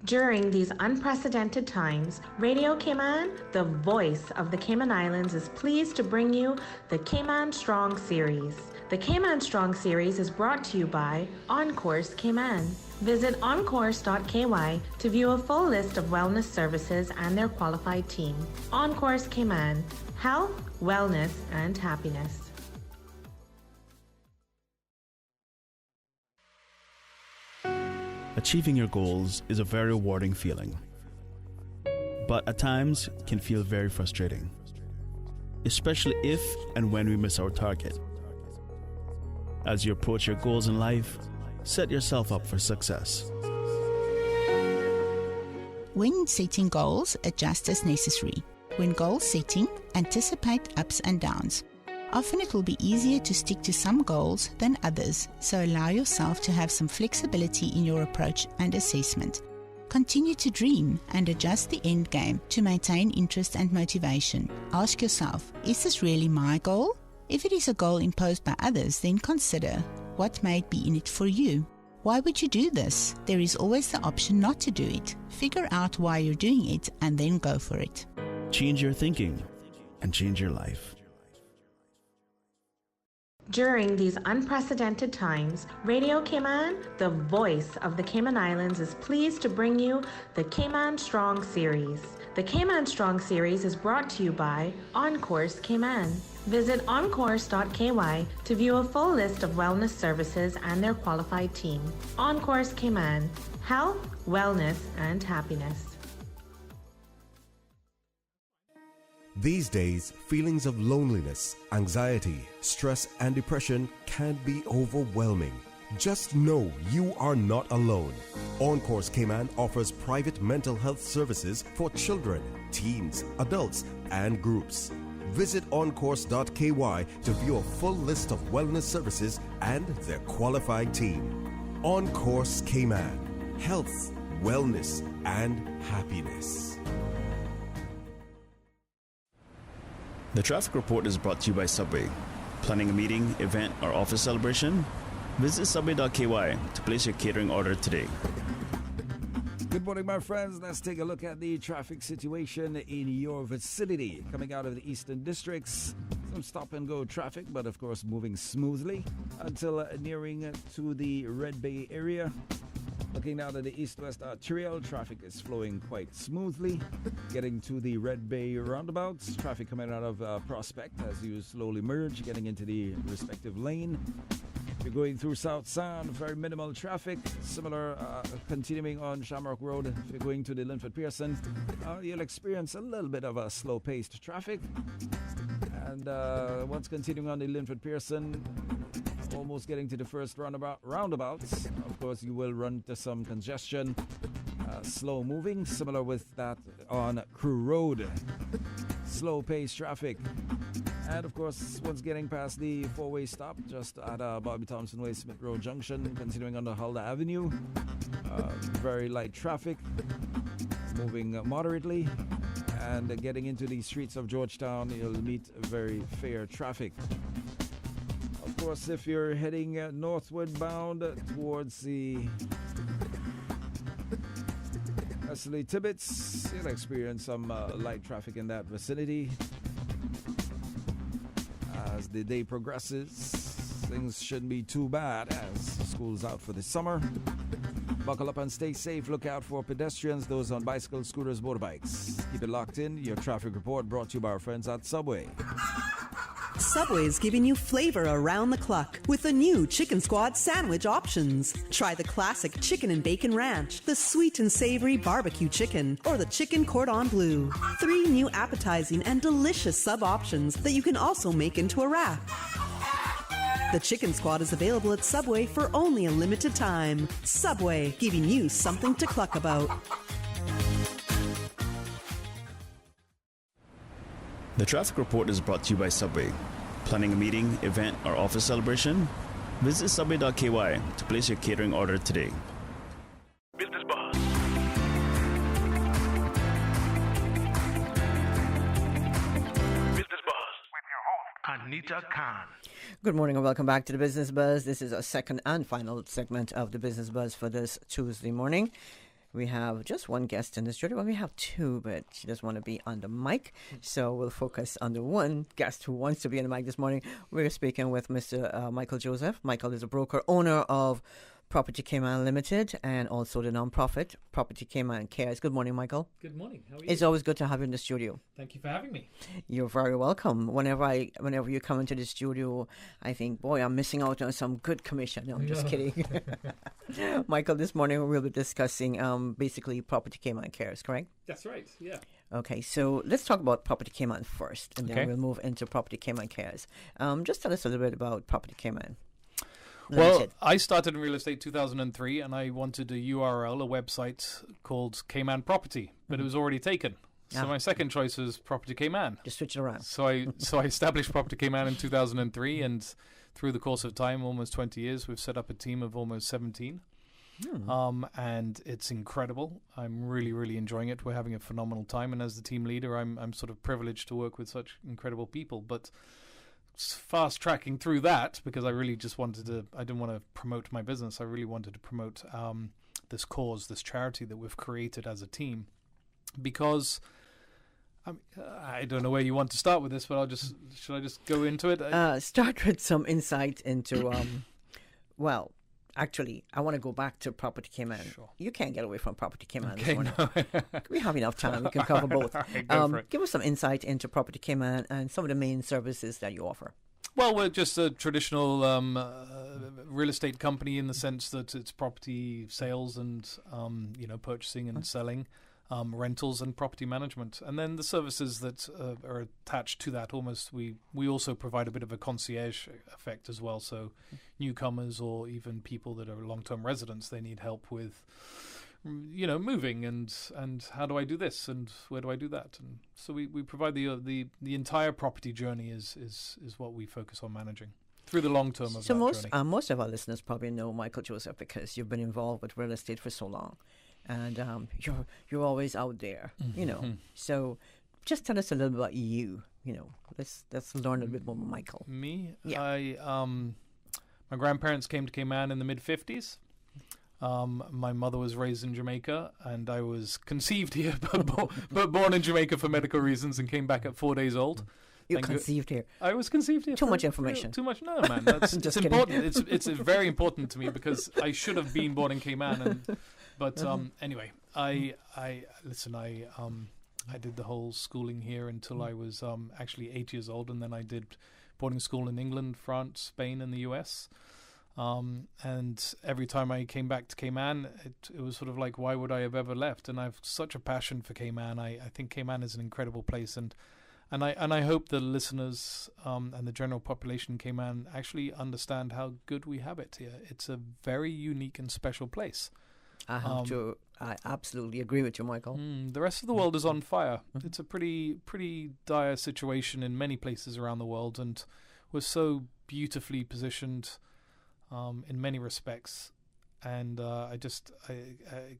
During these unprecedented times, Radio Cayman, the voice of the Cayman Islands, is pleased to bring you the Cayman Strong Series. The Cayman Strong Series is brought to you by OnCourse Cayman. Visit oncourse.ky to view a full list of wellness services and their qualified team. OnCourse Cayman, health, wellness, and happiness. Achieving your goals is a very rewarding feeling, but at times can feel very frustrating, especially if and when we miss our target. As you approach your goals in life, set yourself up for success. When setting goals, adjust as necessary. When goal setting, anticipate ups and downs. Often it will be easier to stick to some goals than others, so allow yourself to have some flexibility in your approach and assessment. Continue to dream and adjust the end game to maintain interest and motivation. Ask yourself, is this really my goal? If it is a goal imposed by others, then consider what may be in it for you. Why would you do this? There is always the option not to do it. Figure out why you're doing it and then go for it. Change your thinking and change your life. During these unprecedented times, Radio Cayman, the voice of the Cayman Islands, is pleased to bring you the Cayman Strong Series. The Cayman Strong Series is brought to you by OnCourse Cayman. Visit oncourse.ky to view a full list of wellness services and their qualified team. OnCourse Cayman, health, wellness, and happiness. These days, feelings of loneliness, anxiety, stress, and depression can be overwhelming. Just know you are not alone. OnCourse Cayman offers private mental health services for children, teens, adults, and groups. Visit oncourse.ky to view a full list of wellness services and their qualified team. OnCourse Cayman, health, wellness, and happiness. The traffic report is brought to you by Subway. Planning a meeting, event, or office celebration? Visit subway.ky to place your catering order today. Good morning, my friends. Let's take a look at the traffic situation in your vicinity. Coming out of the eastern districts, some stop-and-go traffic, but of course moving smoothly until nearing to the Red Bay area. Looking now at the east-west arterial, traffic is flowing quite smoothly. Getting to the Red Bay roundabouts, traffic coming out of Prospect as you slowly merge, getting into the respective lane. If you're going through South Sound, very minimal traffic. Similar continuing on Shamrock Road. If you're going to the Linford Pearson, you'll experience a little bit of a slow-paced traffic. And once continuing on the Linford Pearson, almost getting to the first roundabouts, of course you will run into some congestion, slow moving, similar with that on Crew Road, slow paced traffic. And of course, once getting past the four-way stop just at Bobby Thompson Way, Smith Road Junction, continuing on the Hulda Avenue, very light traffic, moving moderately, and getting into the streets of Georgetown, you'll meet very fair traffic. Of course, if you're heading northward bound towards the Wesley Tibbetts, you'll experience some light traffic in that vicinity. As the day progresses, things shouldn't be too bad as school's out for the summer. Buckle up and stay safe. Look out for pedestrians, those on bicycles, scooters, motorbikes. Keep it locked in. Your traffic report brought to you by our friends at Subway. Subway is giving you flavor around the clock with the new Chicken Squad sandwich options. Try the classic chicken and bacon ranch, the sweet and savory barbecue chicken, or the chicken cordon bleu. 3 new appetizing and delicious sub options that you can also make into a wrap. The Chicken Squad is available at Subway for only a limited time. Subway, giving you something to cluck about. The traffic report is brought to you by Subway. Planning a meeting, event, or office celebration? Visit subway.ky to place your catering order today. Business Boss. Business Boss with your host, Navneeta Khan. Good morning and welcome back to the Business Buzz. This is our second and final segment of the Business Buzz for this Tuesday morning. We have just one guest in the studio. Well, we have two, but she doesn't want to be on the mic. So we'll focus on the one guest who wants to be on the mic this morning. We're speaking with Mr. Michael Joseph. Michael is a broker, owner of Property Cayman Limited, and also the non-profit Property Cayman Cares. Good morning, Michael. Good morning. How are you? It's always good to have you in the studio. Thank you for having me. You're very welcome. Whenever you come into the studio, I think, boy, I'm missing out on some good commission. No, I'm just kidding. Michael, this morning we'll be discussing basically Property Cayman Cares, correct? That's right, yeah. Okay, so let's talk about Property Cayman first, and Okay. then we'll move into Property Cayman Cares. Just tell us a little bit about Property Cayman. Well, Limited. I started in real estate 2003, and I wanted a URL, a website called Cayman Property, but it was already taken. So my second choice was Property Cayman. Just switch it around. So I established Property Cayman in 2003, and through the course of time, almost 20 years, we've set up a team of almost 17. And it's incredible. I'm really, really enjoying it. We're having a phenomenal time, and as the team leader, I'm sort of privileged to work with such incredible people. But fast tracking through that, because I really just I didn't want to promote my business. I really wanted to promote this cause, this charity that we've created as a team, because I don't know where you want to start with this, but should I just go into it? Start with some insight into, well, actually, I want to go back to Property Cayman. Sure. You can't get away from Property Cayman Okay, this morning. no. We have enough time. We can cover both. All right, go for it. Give us some insight into Property Cayman and some of the main services that you offer. Well, we're just a traditional real estate company in the sense that it's property sales and purchasing and selling, rentals and property management, and then the services that are attached to that. Almost, we also provide a bit of a concierge effect as well. So, newcomers or even people that are long-term residents, they need help with, moving and how do I do this and where do I do that, and so we provide the entire property journey is what we focus on managing through the long term of so that journey. Most of our listeners probably know Michael Joseph because you've been involved with real estate for so long, and you're always out there, So just tell us a little bit about you. Let's learn a bit more about Michael. Me, yeah. My grandparents came to Cayman in the mid-50s. My mother was raised in Jamaica, and I was conceived here, but born in Jamaica for medical reasons, and came back at 4 days old. You conceived here. I was conceived here. Too much information. Too much. No, man. It's important. It's very important to me because I should have been born in Cayman. But anyway, I did the whole schooling here until I was actually 8 years old, and then I did boarding school in England, France, Spain, and the US. And every time I came back to Cayman, it was sort of like, why would I have ever left? And I have such a passion for Cayman. I think Cayman is an incredible place, and I hope the listeners and the general population in Cayman actually understand how good we have it here. It's a very unique and special place. I absolutely agree with you, Michael. The rest of the world is on fire. It's a pretty dire situation in many places around the world, and we're so beautifully positioned in many respects, and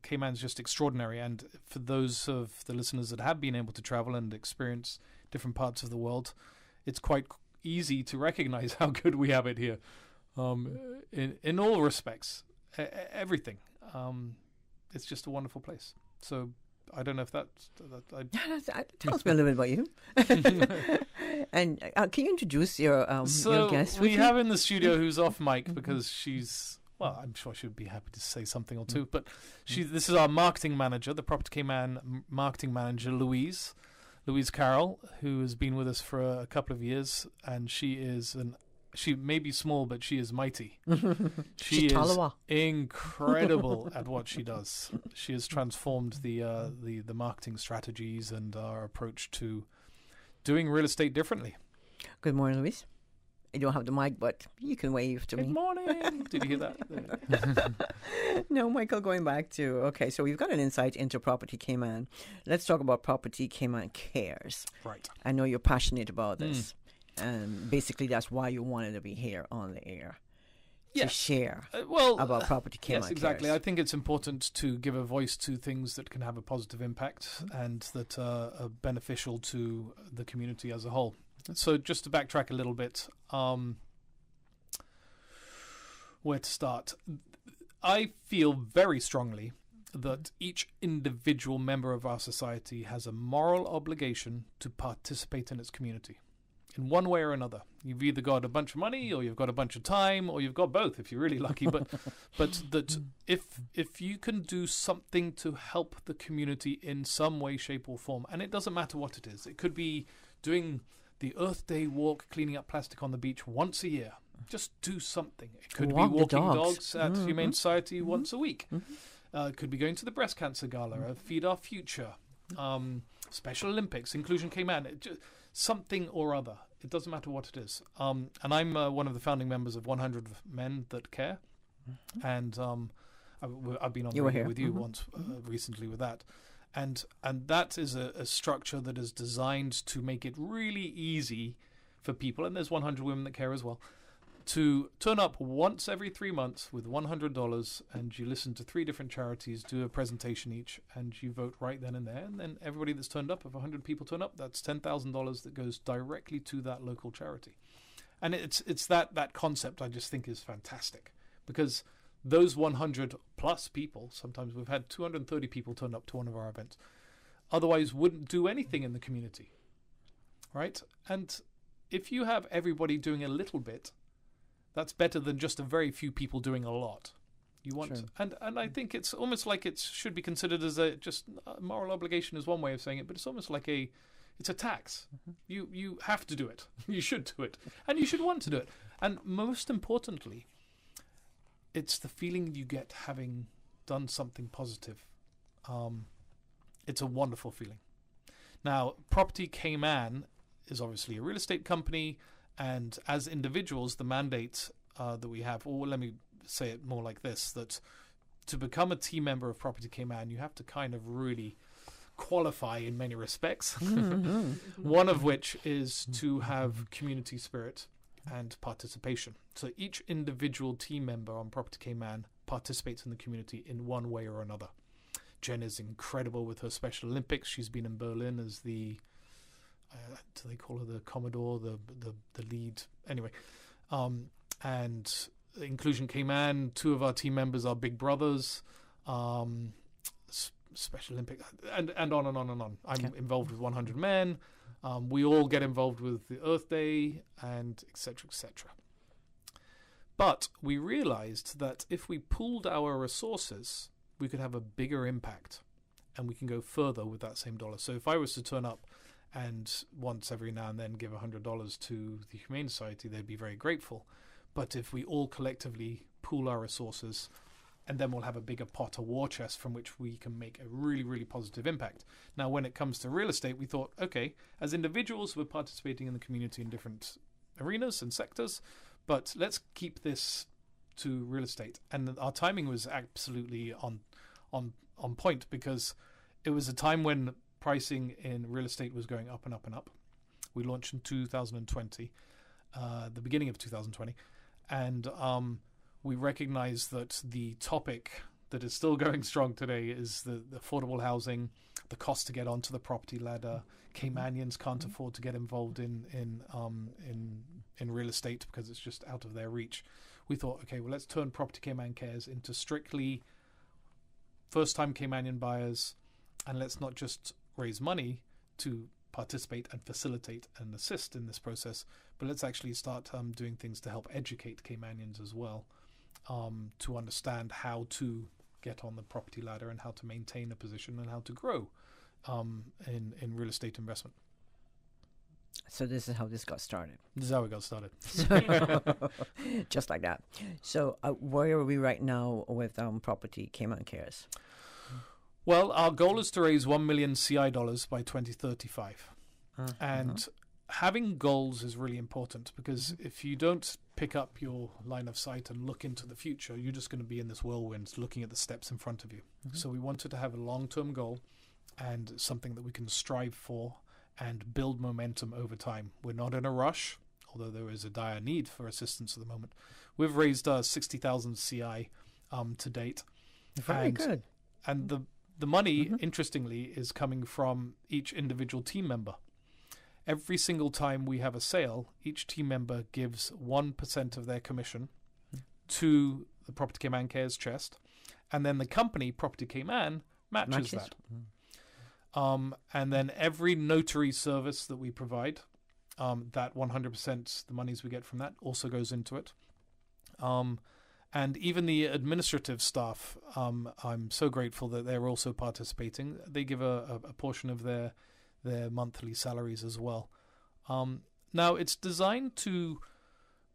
Cayman's just extraordinary. And for those of the listeners that have been able to travel and experience different parts of the world, it's quite easy to recognize how good we have it here, in all respects, everything. It's just a wonderful place. So I don't know if that's... Tell us a little bit about you. And can you introduce your guest? We have in the studio who's off mic because she's... Well, I'm sure she'd be happy to say something or two. But this is our marketing manager, the Property Cayman marketing manager, Louise Carroll, who has been with us for a couple of years. And she may be small, but she is mighty. She is incredible at what she does. She has transformed the marketing strategies and our approach to doing real estate differently. Good morning, Louise. I don't have the mic, but you can wave to me. Good morning. Did you hear that? No, Michael, going back to, so we've got an insight into Property Cayman. Let's talk about Property Cayman Cares. Right. I know you're passionate about this. And basically, that's why you wanted to be here on the air. To share about Property Cayman Yes, exactly. Cares. I think it's important to give a voice to things that can have a positive impact and that are beneficial to the community as a whole. So just to backtrack a little bit, where to start? I feel very strongly that each individual member of our society has a moral obligation to participate in its community in one way or another. You've either got a bunch of money, or you've got a bunch of time, or you've got both if you're really lucky. But that if you can do something to help the community in some way, shape or form, and it doesn't matter what it is. It could be doing the Earth Day walk, cleaning up plastic on the beach once a year. Just do something. It could be walking dogs at Humane Society once a week. It could be going to the breast cancer gala, Feed Our Future, Special Olympics, Inclusion Cayman, something or other. It doesn't matter what it is. And I'm one of the founding members of 100 Men That Care. And I've been on the radio with you once recently with that. And that is a structure that is designed to make it really easy for people, and there's 100 Women That Care as well, to turn up once every 3 months with $100, and you listen to 3 different charities, do a presentation each, and you vote right then and there. And then everybody that's turned up, if 100 people turn up, that's $10,000 that goes directly to that local charity. And it's that concept I just think is fantastic, because those 100 plus people, sometimes we've had 230 people turn up to one of our events, otherwise wouldn't do anything in the community, right? And if you have everybody doing a little bit, that's better than just a very few people doing a lot. You want, and I think it's almost like it should be considered as a moral obligation is one way of saying it, but it's almost like it's a tax. You have to do it. You should do it, and you should want to do it. And most importantly, it's the feeling you get having done something positive. It's a wonderful feeling. Now, Property Cayman is obviously a real estate company. And as individuals, the mandate that we have, or let me say it more like this, that to become a team member of Property Cayman, you have to kind of really qualify in many respects. One of which is to have community spirit and participation. So each individual team member on Property Cayman participates in the community in one way or another. Jen is incredible with her Special Olympics. She's been in Berlin as the do they call her the Commodore, the lead? Anyway, and Inclusion Cayman, 2 of our team members are big brothers, Special Olympic, and on and on and on. I'm involved with 100 Men. We all get involved with the Earth Day, and etc., etc. But we realized that if we pooled our resources, we could have a bigger impact, and we can go further with that same dollar. So if I was to turn up and once every now and then give $100 to the Humane Society, they'd be very grateful. But if we all collectively pool our resources, and then we'll have a bigger pot, a war chest from which we can make a really, really positive impact. Now, when it comes to real estate, we thought, okay, as individuals, we're participating in the community in different arenas and sectors, but let's keep this to real estate. And our timing was absolutely on point, because it was a time when pricing in real estate was going up and up and up. We launched in 2020, the beginning of 2020, and we recognized that the topic that is still going strong today is the affordable housing, the cost to get onto the property ladder. Caymanians can't afford to get involved in real estate because it's just out of their reach. We thought, okay, well, let's turn Property Cayman Cares into strictly first-time Caymanian buyers, and let's not just raise money to participate and facilitate and assist in this process, but let's actually start doing things to help educate Caymanians as well, to understand how to get on the property ladder and how to maintain a position and how to grow in real estate investment. So this is how this got started. This is how it got started. Just like that. So where are we right now with Property Cayman Cares? Well, our goal is to raise 1 million CI dollars by 2035. And having goals is really important, because if you don't pick up your line of sight and look into the future, you're just going to be in this whirlwind looking at the steps in front of you. So we wanted to have a long-term goal and something that we can strive for and build momentum over time. We're not in a rush, although there is a dire need for assistance at the moment. We've raised 60,000 CI to date. Very good. And the money, interestingly, is coming from each individual team member. every single time we have a sale, each team member gives 1% of their commission to the Property Cayman Cares chest, and then the company, Property Cayman, matches that. And then every notary service that we provide, that 100%, the monies we get from that, also goes into it. And even the administrative staff, I'm so grateful that they're also participating. They give a portion of their monthly salaries as well. Now, it's designed to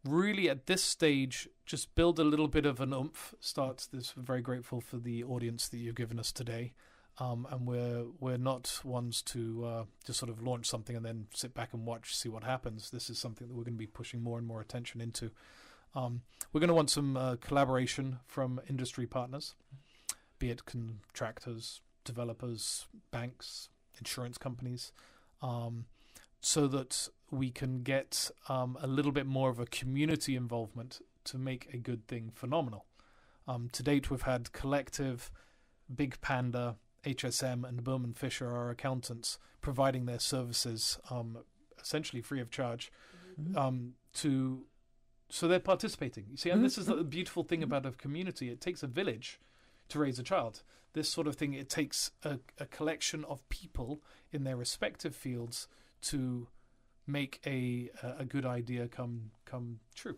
really, at this stage, just build a little bit of an oomph. We're very grateful for the audience that you've given us today. And we're not ones to just sort of launch something and then sit back and watch, see what happens. This is something that we're going to be pushing more and more attention into. We're going to want some collaboration from industry partners, be it contractors, developers, banks, insurance companies, so that we can get a little bit more of a community involvement to make a good thing phenomenal. To date, we've had Collective, Big Panda, HSM, and Berman Fisher, our accountants, providing their services essentially free of charge so they're participating. You see, and this is the beautiful thing about a community. It takes a village to raise a child. This sort of thing, it takes a collection of people in their respective fields to make a good idea come true.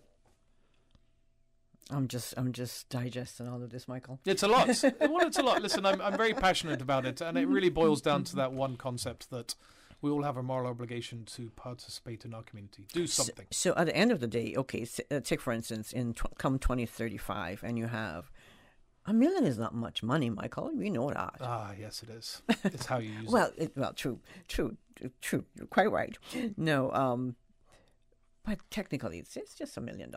I'm just digesting all of this, Michael. It's a lot. Well, it's a lot. Listen, I'm very passionate about it, and it really boils down to that one concept that we all have a moral obligation to participate in our community, do something. So at the end of the day, okay, take for instance, come 2035, and you have $1 million is not much money, Michael. We know that. Ah, yes, it is. It's how you use it. Well, true. You're quite right. No, but technically, it's just $1 million.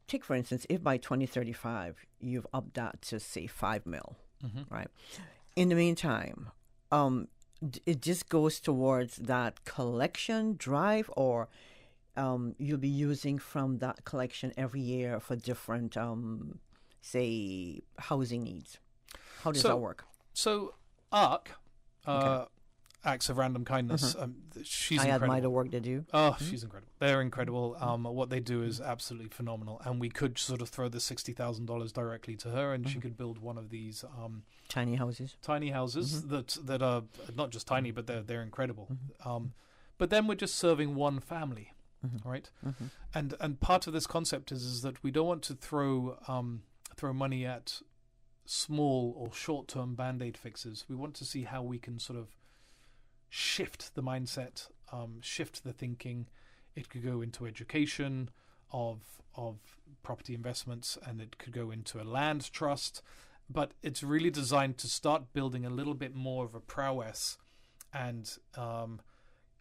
Take, for instance, if by 2035 you've upped that to, say, $5 million, right? In the meantime, it just goes towards that collection drive, or you'll be using from that collection every year for different, say, housing needs. How does that work? So, ARC, Acts of Random Kindness, she's incredible. I admire the work they do. Oh, she's incredible. They're incredible. What they do is absolutely phenomenal. And we could sort of throw the $60,000 directly to her, and she could build one of these tiny houses. That are not just tiny, but they're incredible. But then we're just serving one family, right? And part of this concept is that we don't want to throw money at small or short-term Band-Aid fixes. We want to see how we can sort of shift the mindset, shift the thinking. It could go into education of property investments, and it could go into a land trust. But it's really designed to start building a little bit more of a prowess and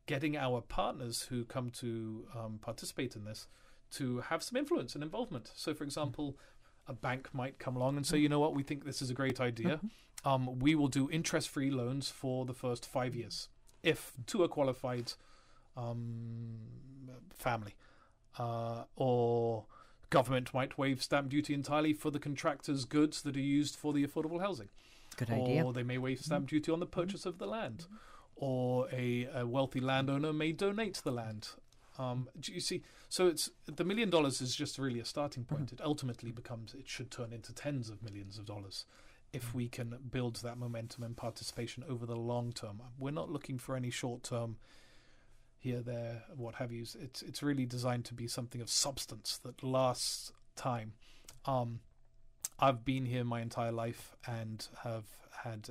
getting our partners who come to participate in this to have some influence and involvement. So, for example, a bank might come along and say, you know what, we think this is a great idea. We will do interest-free loans for the first 5 years, if to a qualified family. Or government might waive stamp duty entirely for the contractor's goods that are used for the affordable housing. Good idea. Or they may waive stamp duty on the purchase of the land. Or a wealthy landowner may donate the land. You see, so it's the $1 million is just really a starting point. It ultimately it should turn into tens of millions of dollars if we can build that momentum and participation over the long term. We're not looking for any short term here, there, what have you. It's really designed to be something of substance that lasts time. I've been here my entire life and have had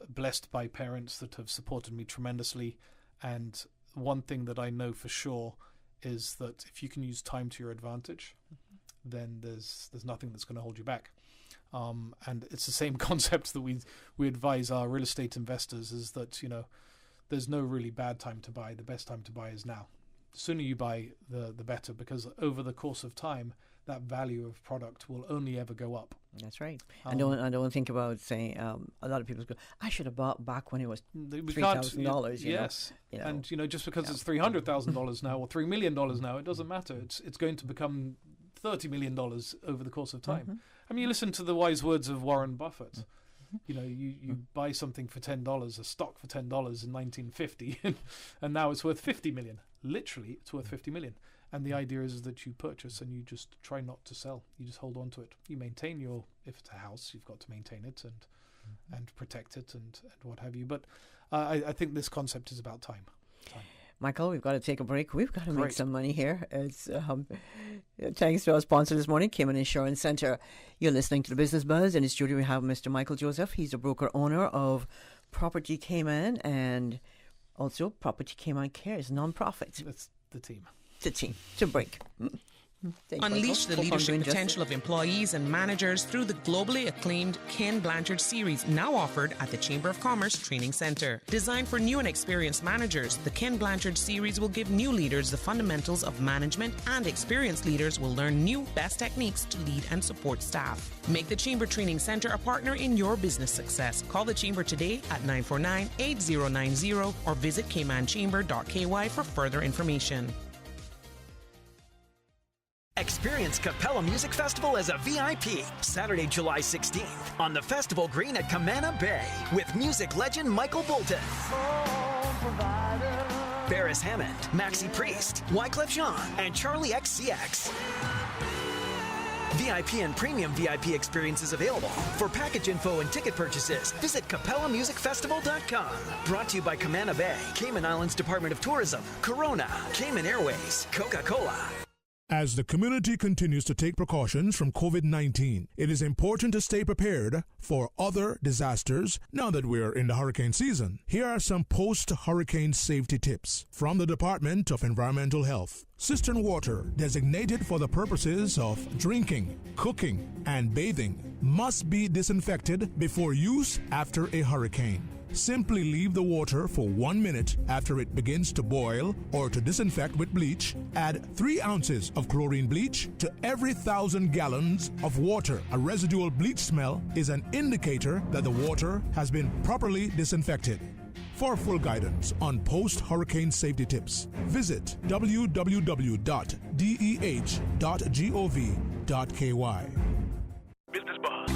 blessed by parents that have supported me tremendously. And one thing that I know for sure is that if you can use time to your advantage, then there's nothing that's going to hold you back. And it's the same concept that we advise our real estate investors, is that, there's no really bad time to buy. The best time to buy is now. The sooner you buy, the better, because over the course of time, that value of product will only ever go up. That's right. I don't think about saying a lot of people go, I should have bought back when it was $3,000. Yes, and just because it's $300,000 now or $3 million now, it doesn't matter. It's going to become $30 million over the course of time. I mean, you listen to the wise words of Warren Buffett. You know, you buy something for $10, a stock for $10 in 1950, and now it's worth 50 million. Literally, it's worth 50 million. And the idea is that you purchase and you just try not to sell. You just hold on to it. You maintain if it's a house, you've got to maintain it and protect it and what have you. But I think this concept is about time. Michael, we've got to take a break. We've got to make some money here. It's thanks to our sponsor this morning, Cayman Insurance Centre. You're listening to the Business Buzz. In the studio, we have Mr. Michael Joseph. He's a broker owner of Property Cayman and also Property Cayman Cares, non-profit. That's the team. The team. To break. Unleash the leadership potential of employees and managers through the globally acclaimed Ken Blanchard series, now offered at the Chamber of Commerce Training Center. Designed for new and experienced managers, the Ken Blanchard series will give new leaders the fundamentals of management, and experienced leaders will learn new best techniques to lead and support staff. Make the Chamber Training Center a partner in your business success. Call the Chamber today at 949-8090 or visit caymanchamber.ky for further information. Experience Capella Music Festival as a VIP Saturday, July 16th on the Festival Green at Camana Bay with music legend Michael Bolton, Ferris Hammond, Maxi Priest, Wyclef Jean, and Charlie XCX. VIP and premium VIP experiences available. For package info and ticket purchases, visit CapellaMusicFestival.com. Brought to you by Camana Bay, Cayman Islands Department of Tourism, Corona, Cayman Airways, Coca-Cola. As the community continues to take precautions from COVID-19, it is important to stay prepared for other disasters now that we're in the hurricane season. Here are some post-hurricane safety tips from the Department of Environmental Health. Cistern water designated for the purposes of drinking, cooking, and bathing must be disinfected before use after a hurricane. Simply leave the water for 1 minute after it begins to boil, or to disinfect with bleach, add 3 ounces of chlorine bleach to every 1,000 gallons of water. A residual bleach smell is an indicator that the water has been properly disinfected. For full guidance on post-hurricane safety tips, visit www.deh.gov.ky. Business Buzz.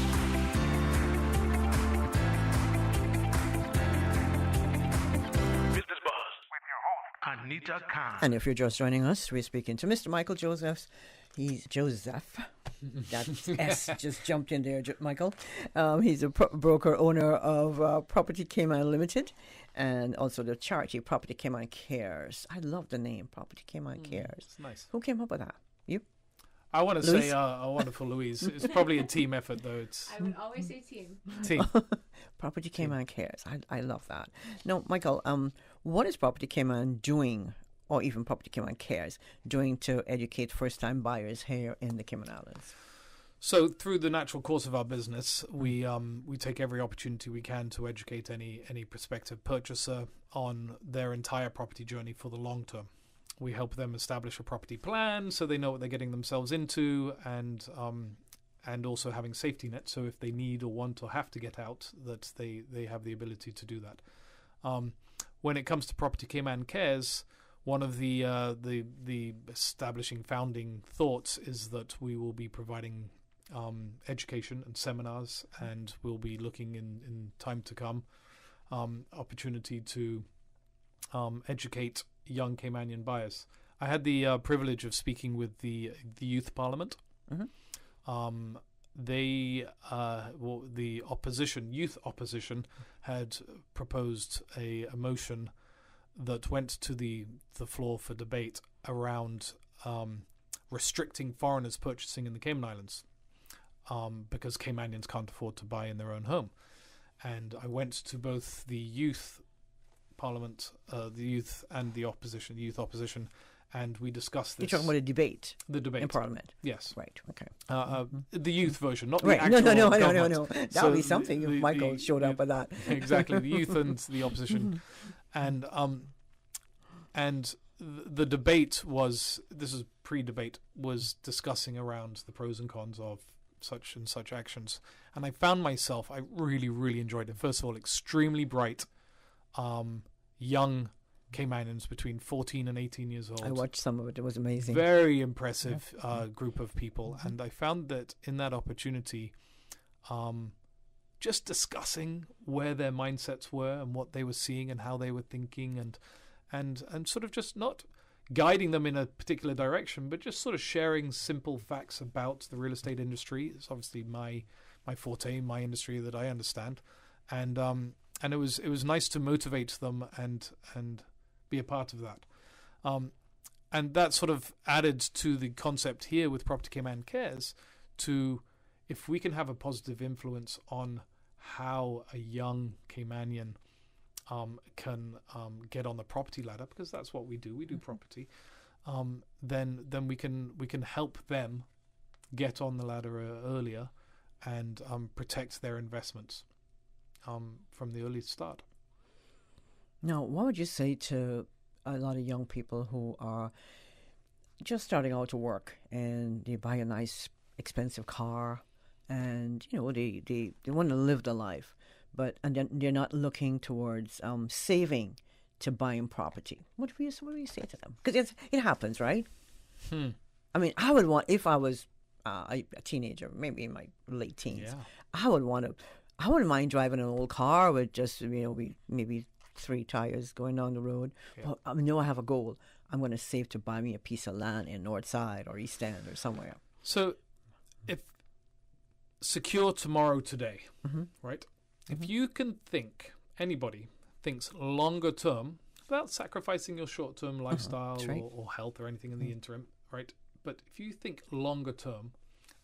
Business Buzz with your host, Anita Khan. And if you're just joining us, we're speaking to Mr. Michael Joseph. He's Joseph. That S just jumped in there, Michael. He's a broker owner of Property Cayman Limited and also the charity Property Cayman Cares. I love the name, Property Cayman Cares. It's nice. Who came up with that? You? I want to say a wonderful Louise. It's probably a team effort, though. I would always say team. Team. Property Cayman Cares. I love that. No, Michael, what is Property Cayman doing, or even Property Cayman Cares doing to educate first-time buyers here in the Cayman Islands? So through the natural course of our business, we take every opportunity we can to educate any prospective purchaser on their entire property journey for the long term. We help them establish a property plan so they know what they're getting themselves into, and also having safety nets, so if they need or want or have to get out, that they have the ability to do that. When it comes to Property Cayman Cares, one of the establishing founding thoughts is that we will be providing education and seminars, and we'll be looking in time to come opportunity to educate young Caymanian buyers. I had the privilege of speaking with the Youth Parliament. Mm-hmm. The youth opposition, had proposed a motion that went to the floor for debate around restricting foreigners purchasing in the Cayman Islands, because Caymanians can't afford to buy in their own home. And I went to both the Youth Parliament, the youth and the opposition, youth opposition, and we discussed this. You're talking about a debate? The debate. In Parliament? Yes. Right, okay. The youth version, not right. the actual government. No. That would be something if Michael showed up with that. Exactly, the youth and the opposition. And the debate was, this is pre-debate, was discussing around the pros and cons of such and such actions. And I found myself, I really, really enjoyed it. First of all, extremely bright, young Caymanians between 14 and 18 years old. I watched some of it. It was amazing. Very impressive group of people. Mm-hmm. And I found that in that opportunity, just discussing where their mindsets were and what they were seeing and how they were thinking, and sort of just not guiding them in a particular direction, but just sort of sharing simple facts about the real estate industry. It's obviously my forte, my industry that I understand, and it was nice to motivate them and be a part of that, and that sort of added to the concept here with Property Cayman Cares, to if we can have a positive influence on how a young Caymanian can get on the property ladder, because that's what we do. We do property. Then we can help them get on the ladder earlier and protect their investments from the early start. Now, what would you say to a lot of young people who are just starting out to work and they buy a nice expensive car and they want to live the life, and then they're not looking towards saving to buying property? What do you say to them? Because it happens, right? I mean, I would want, if I was a teenager, maybe in my late teens, I wouldn't mind driving an old car with just maybe 3 tires going down the road. But I know I have a goal. I'm going to save to buy me a piece of land in North Side or East End or somewhere. So, if secure tomorrow today, right? If you can think, anybody thinks longer term without sacrificing your short-term lifestyle or health or anything in the interim, right? But if you think longer term,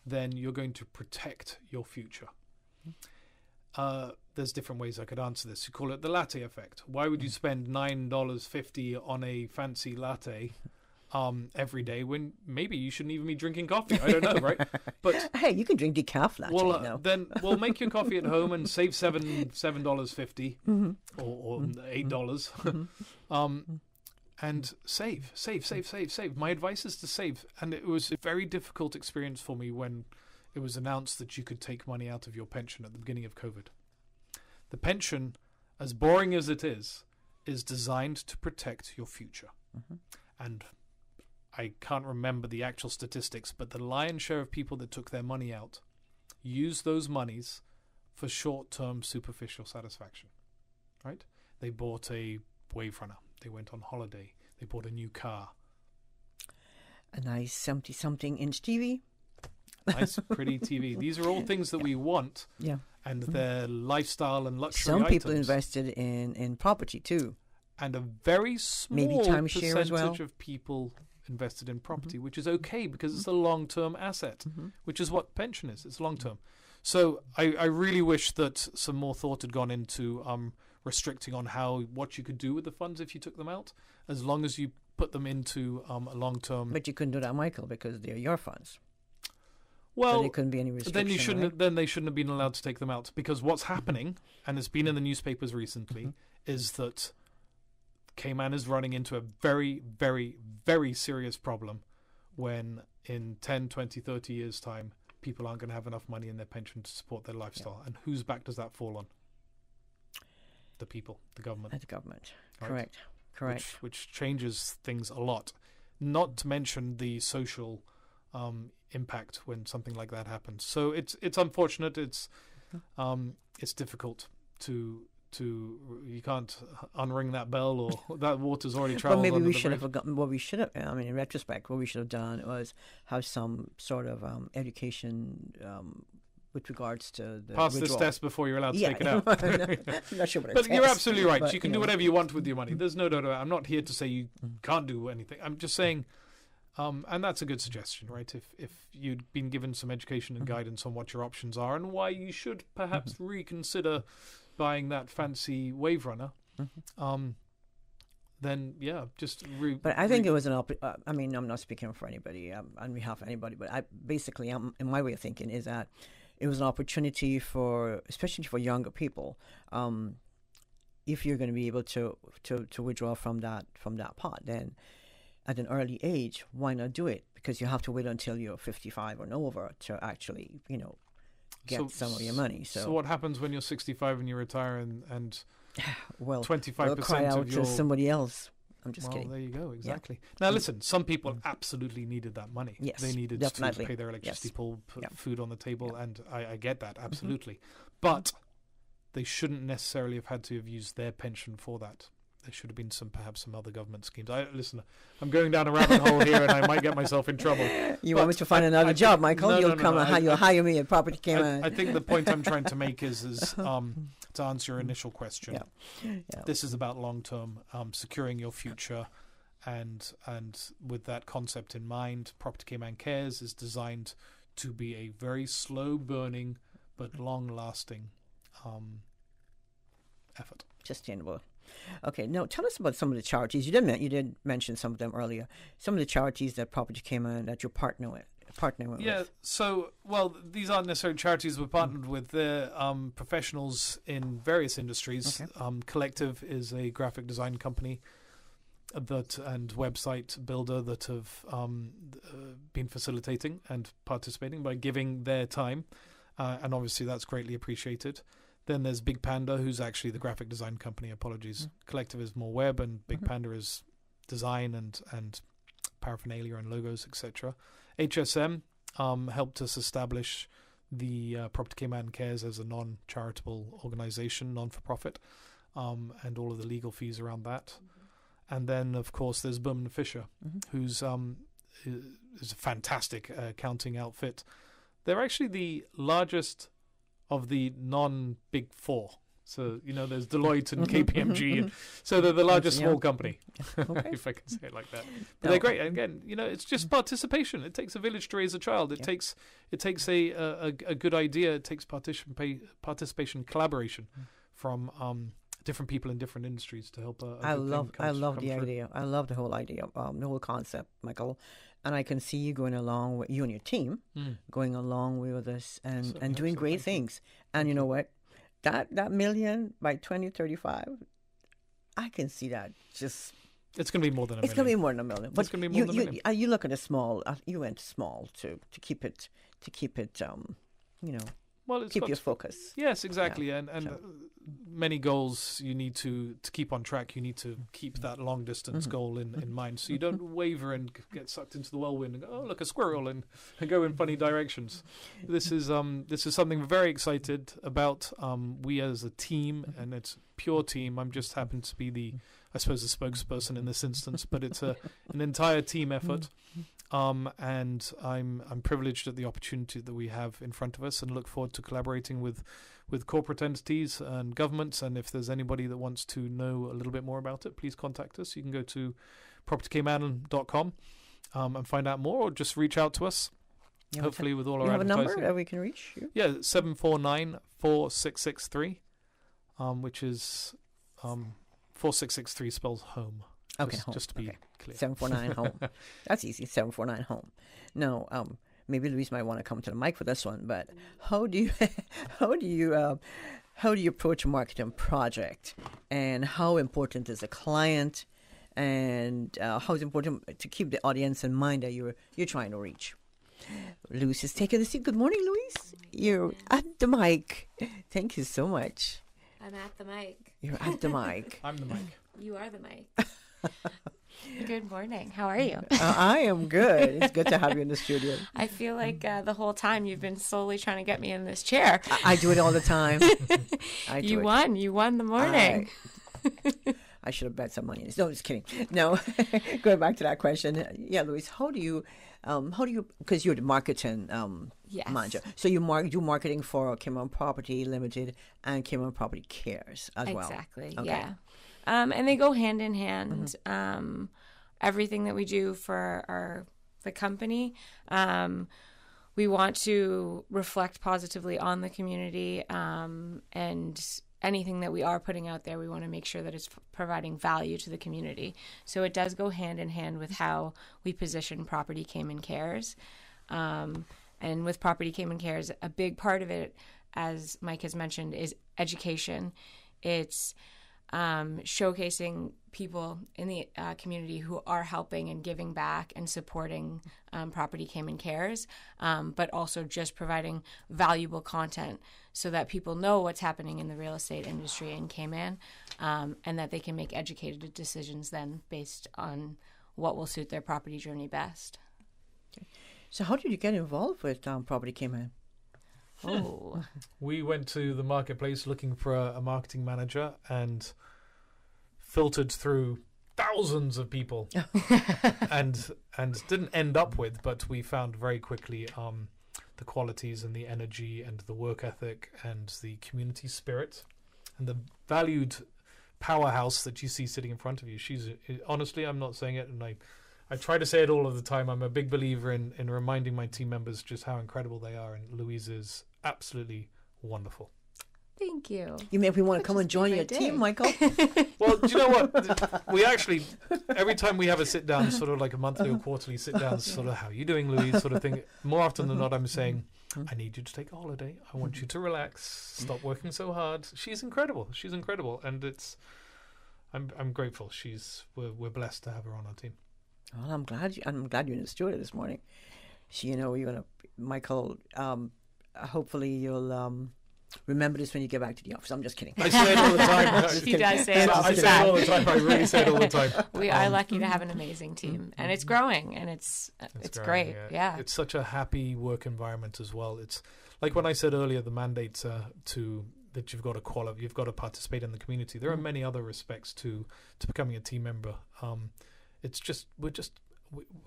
then you're going to protect your future. There's different ways I could answer this. You call it the latte effect. Why would you spend $9.50 on a fancy latte every day when maybe you shouldn't even be drinking coffee? I don't know, right? But hey, you can drink decaf latte. Well, then we'll make your coffee at home and save $7.50 or $8. And save. My advice is to save. And it was a very difficult experience for me when it was announced that you could take money out of your pension at the beginning of COVID. The pension, as boring as it is designed to protect your future. And I can't remember the actual statistics, but the lion's share of people that took their money out used those monies for short-term superficial satisfaction, right? They bought a Wave Runner. They went on holiday. They bought a new car. A nice 70-something inch TV. Nice, pretty TV. These are all things that we want. Yeah. And their lifestyle and luxury Some items. people invested in property too. And a very small maybe timeshare percentage as well. of people invested in property, which is okay because it's a long-term asset, which is what pension is. It's long-term. So I really wish that some more thought had gone into restricting on what you could do with the funds if you took them out, as long as you put them into a long-term. But you couldn't do that, Michael, because they're your funds. Well, so there couldn't be any restriction. Then they shouldn't have been allowed to take them out, because what's happening, and it's been in the newspapers recently, is that Cayman is running into a very, very, very serious problem when in 10, 20, 30 years' time, people aren't going to have enough money in their pension to support their lifestyle. And whose back does that fall on? The people, the government. The government. Right? Correct. Which changes things a lot. Not to mention the social impact when something like that happens. So it's unfortunate. It's difficult to you can't unring that bell, or that water's already traveled. Well, maybe we should have forgotten what we should have. I mean, in retrospect, what we should have done was have some sort of education with regards to the pass withdrawal. this test before you're allowed to take it out. I'm not sure what but you're absolutely right. You can do know. whatever you want with your money. There's no doubt about it. I'm not here to say you can't do anything. I'm just saying, and that's a good suggestion, right? If you'd been given some education and guidance on what your options are and why you should perhaps reconsider buying that fancy Wave Runner, then just. But I think it was an. I mean, I'm not speaking for anybody on behalf of anybody, but in my way of thinking, is that it was an opportunity especially for younger people. If you're going to be able to withdraw from that pot, then at an early age, why not do it? Because you have to wait until you're 55 or over to actually, get some of your money. So what happens when you're 65 and you retire and well, 25% cry out of your to somebody else. I'm just kidding. There you go. Exactly. Yeah. Now listen, some people absolutely needed that money. Yes, they needed definitely. to pay their electricity bill, put food on the table, and I get that absolutely. But they shouldn't necessarily have had to have used their pension for that. There should have been perhaps some other government schemes. Listen, I'm going down a rabbit hole here, and I might get myself in trouble. You want me to find another job, Michael? No, You'll hire me at Property Cayman. I think the point I'm trying to make is to answer your initial question. Yeah. This is about long-term securing your future, and with that concept in mind, Property Cayman Cares is designed to be a very slow-burning but long-lasting effort. Sustainable. Okay, now tell us about some of the charities. You did mention some of them earlier. Some of the charities that Property Cayman that you're partnering with. Yeah, so, these aren't necessarily charities we're partnered with. They're professionals in various industries. Okay. Collective is a graphic design company and website builder that have been facilitating and participating by giving their time. And obviously that's greatly appreciated. Then there's Big Panda, who's actually the graphic design company. Apologies. Collective is more web, and Big Panda is design and paraphernalia and logos, etc. HSM helped us establish the Property Cayman Cares as a non-charitable organization, non-for-profit, and all of the legal fees around that. And then, of course, there's Berman & Fisher, who's is a fantastic accounting outfit. They're actually the largest of the non-Big Four. So, there's Deloitte and KPMG. And so they're the largest small company, if I can say it like that. But they're great. And again, it's just participation. It takes a village to raise a child. It takes a good idea. It takes participation, collaboration from different people in different industries to help I love the idea. I love the whole idea, the whole concept, Michael. And I can see you going along with you and your team, going along with us and doing great things. And you know what? That million by 2035, I can see that just. It's going to be more than a million. It's going to be more than a million. But it's going to be more than a million. You look at a small. You went small to keep it. Keep your focus. Yes, exactly. Yeah. And many goals you need to keep on track. You need to keep that long distance goal in mind, so you don't waver and get sucked into the whirlwind and go, oh, look, a squirrel, and go in funny directions. This is something we're very excited about. We as a team, and it's pure team. I'm just happen to be the spokesperson in this instance, but it's an entire team effort. And I'm privileged at the opportunity that we have in front of us, and look forward to collaborating with corporate entities and governments. And if there's anybody that wants to know a little bit more about it, please contact us. You can go to propertycayman.com and find out more, or just reach out to us. Hopefully with all our advertising. You have a number that we can reach you? Yeah, 749-4663, which is 4663 spells home. Okay, just to be clear. 749 home. That's easy. 749 home. No, maybe Louise might want to come to the mic for this one. But how do you approach a marketing project, and how important is a client, and how is it important to keep the audience in mind that you're trying to reach? Louise is taking a seat. Good morning, Louise. You're at the mic. Thank you so much. I'm at the mic. You're at the mic. I'm the mic. You are the mic. Good morning. How are you? I am good. It's good to have you in the studio. I feel like the whole time you've been slowly trying to get me in this chair. I do it all the time. You won the morning. I should have bet some money. No, just kidding. No, going back to that question. Yeah, Louise, how do you, because you're the marketing manager, so you do marketing for Cayman Property Limited and Cayman Property Cares as well. Exactly. Okay. Yeah. And they go hand in hand. Everything that we do for the company, we want to reflect positively on the community, and anything that we are putting out there, we want to make sure that it's providing value to the community. So it does go hand in hand with how we position Property Cayman Cares. And with Property Cayman Cares, a big part of it, as Mike has mentioned, is education. It's showcasing people in the community who are helping and giving back and supporting Property Cayman Cares, but also just providing valuable content so that people know what's happening in the real estate industry in Cayman, and that they can make educated decisions then based on what will suit their property journey best. Okay. So how did you get involved with Property Cayman? Oh. We went to the marketplace looking for a marketing manager and filtered through thousands of people and didn't end up with, but we found very quickly the qualities and the energy and the work ethic and the community spirit and the valued powerhouse that you see sitting in front of you. She's honestly, I'm not saying it, and I try to say it all of the time. I'm a big believer in reminding my team members just how incredible they are, and Louise is absolutely wonderful. Thank you. You make me want to come and join your team, Michael. Well, do you know what? We actually, every time we have a sit down, sort of like a monthly or quarterly sit down, sort of, how are you doing, Louise, sort of thing. More often than not, I'm saying, I need you to take a holiday. I want you to relax. Stop working so hard. She's incredible. She's incredible. And I'm grateful. We're blessed to have her on our team. Well, I'm glad you understood it this morning. Michael, hopefully you'll remember this when you get back to the office. I'm just kidding. I say it all the time. He does say it all the time. I say it all the time. I really say it all the time. We are lucky to have an amazing team, and it's growing, and it's growing, great. Yeah. It's such a happy work environment as well. It's like when I said earlier, the mandate that you've got to participate in the community. There are many other respects to becoming a team member. We're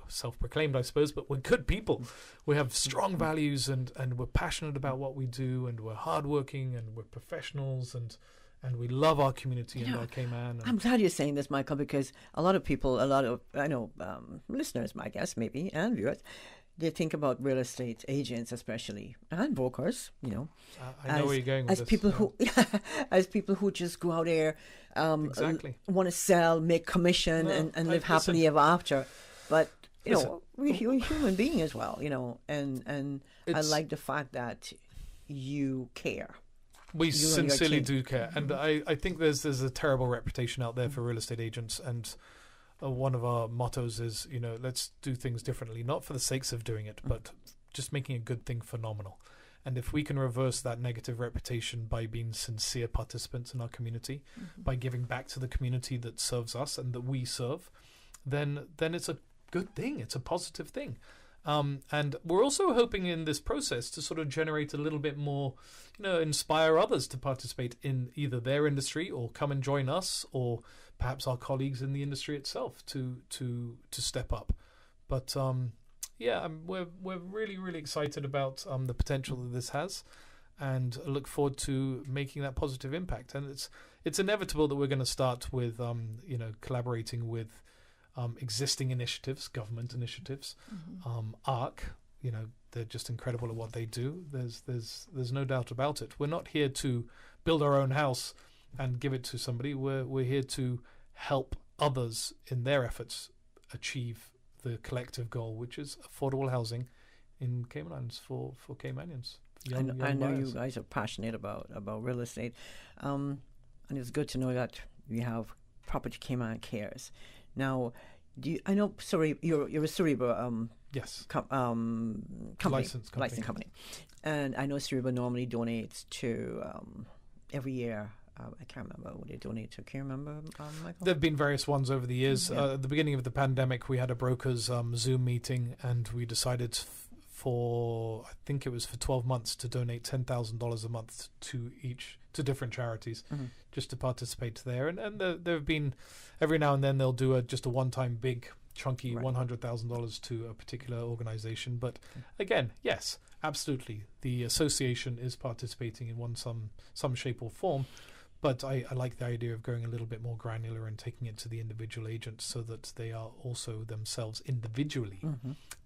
self-proclaimed, I suppose, but we're good people. We have strong values, and we're passionate about what we do, and we're hardworking, and we're professionals, and we love our community and our Cayman. I'm glad you're saying this, Michael, because a lot of people, I know listeners, I guess, maybe, and viewers, they think about real estate agents, especially, and brokers. I know where you're going with this. As people who just go out there, exactly, want to sell, make commission, and live happily ever after. But we're human beings as well. And I like the fact that you care. We sincerely do care, and I think there's a terrible reputation out there for real estate agents, and one of our mottos is, let's do things differently, not for the sakes of doing it, but just making a good thing phenomenal. And if we can reverse that negative reputation by being sincere participants in our community, by giving back to the community that serves us and that we serve, then it's a good thing. It's a positive thing. And we're also hoping in this process to sort of generate a little bit more, inspire others to participate in either their industry or come and join us, or perhaps our colleagues in the industry itself to step up. But we're really, really excited about the potential that this has, and look forward to making that positive impact. And it's inevitable that we're going to start with collaborating with existing initiatives, government initiatives. ARC, they're just incredible at what they do. There's no doubt about it. We're not here to build our own house and give it to somebody. We're here to help others in their efforts achieve the collective goal, which is affordable housing in Cayman Islands for Caymanians. I know you guys are passionate about real estate, and it's good to know that we have Property Cayman Cares. Now, you're a Cerebra yes licensed company, and I know Cerebra normally donates to every year. I can't remember what they donate to. Can you remember, Michael? There have been various ones over the years. At the beginning of the pandemic, we had a brokers Zoom meeting, and we decided for 12 months to donate $10,000 a month to different charities, just to participate there. And there have been, every now and then they'll do just a one-time big chunky $100,000 to a particular organization. But again, yes, absolutely, the association is participating in some shape or form. But I like the idea of going a little bit more granular and taking it to the individual agents, so that they are also themselves individually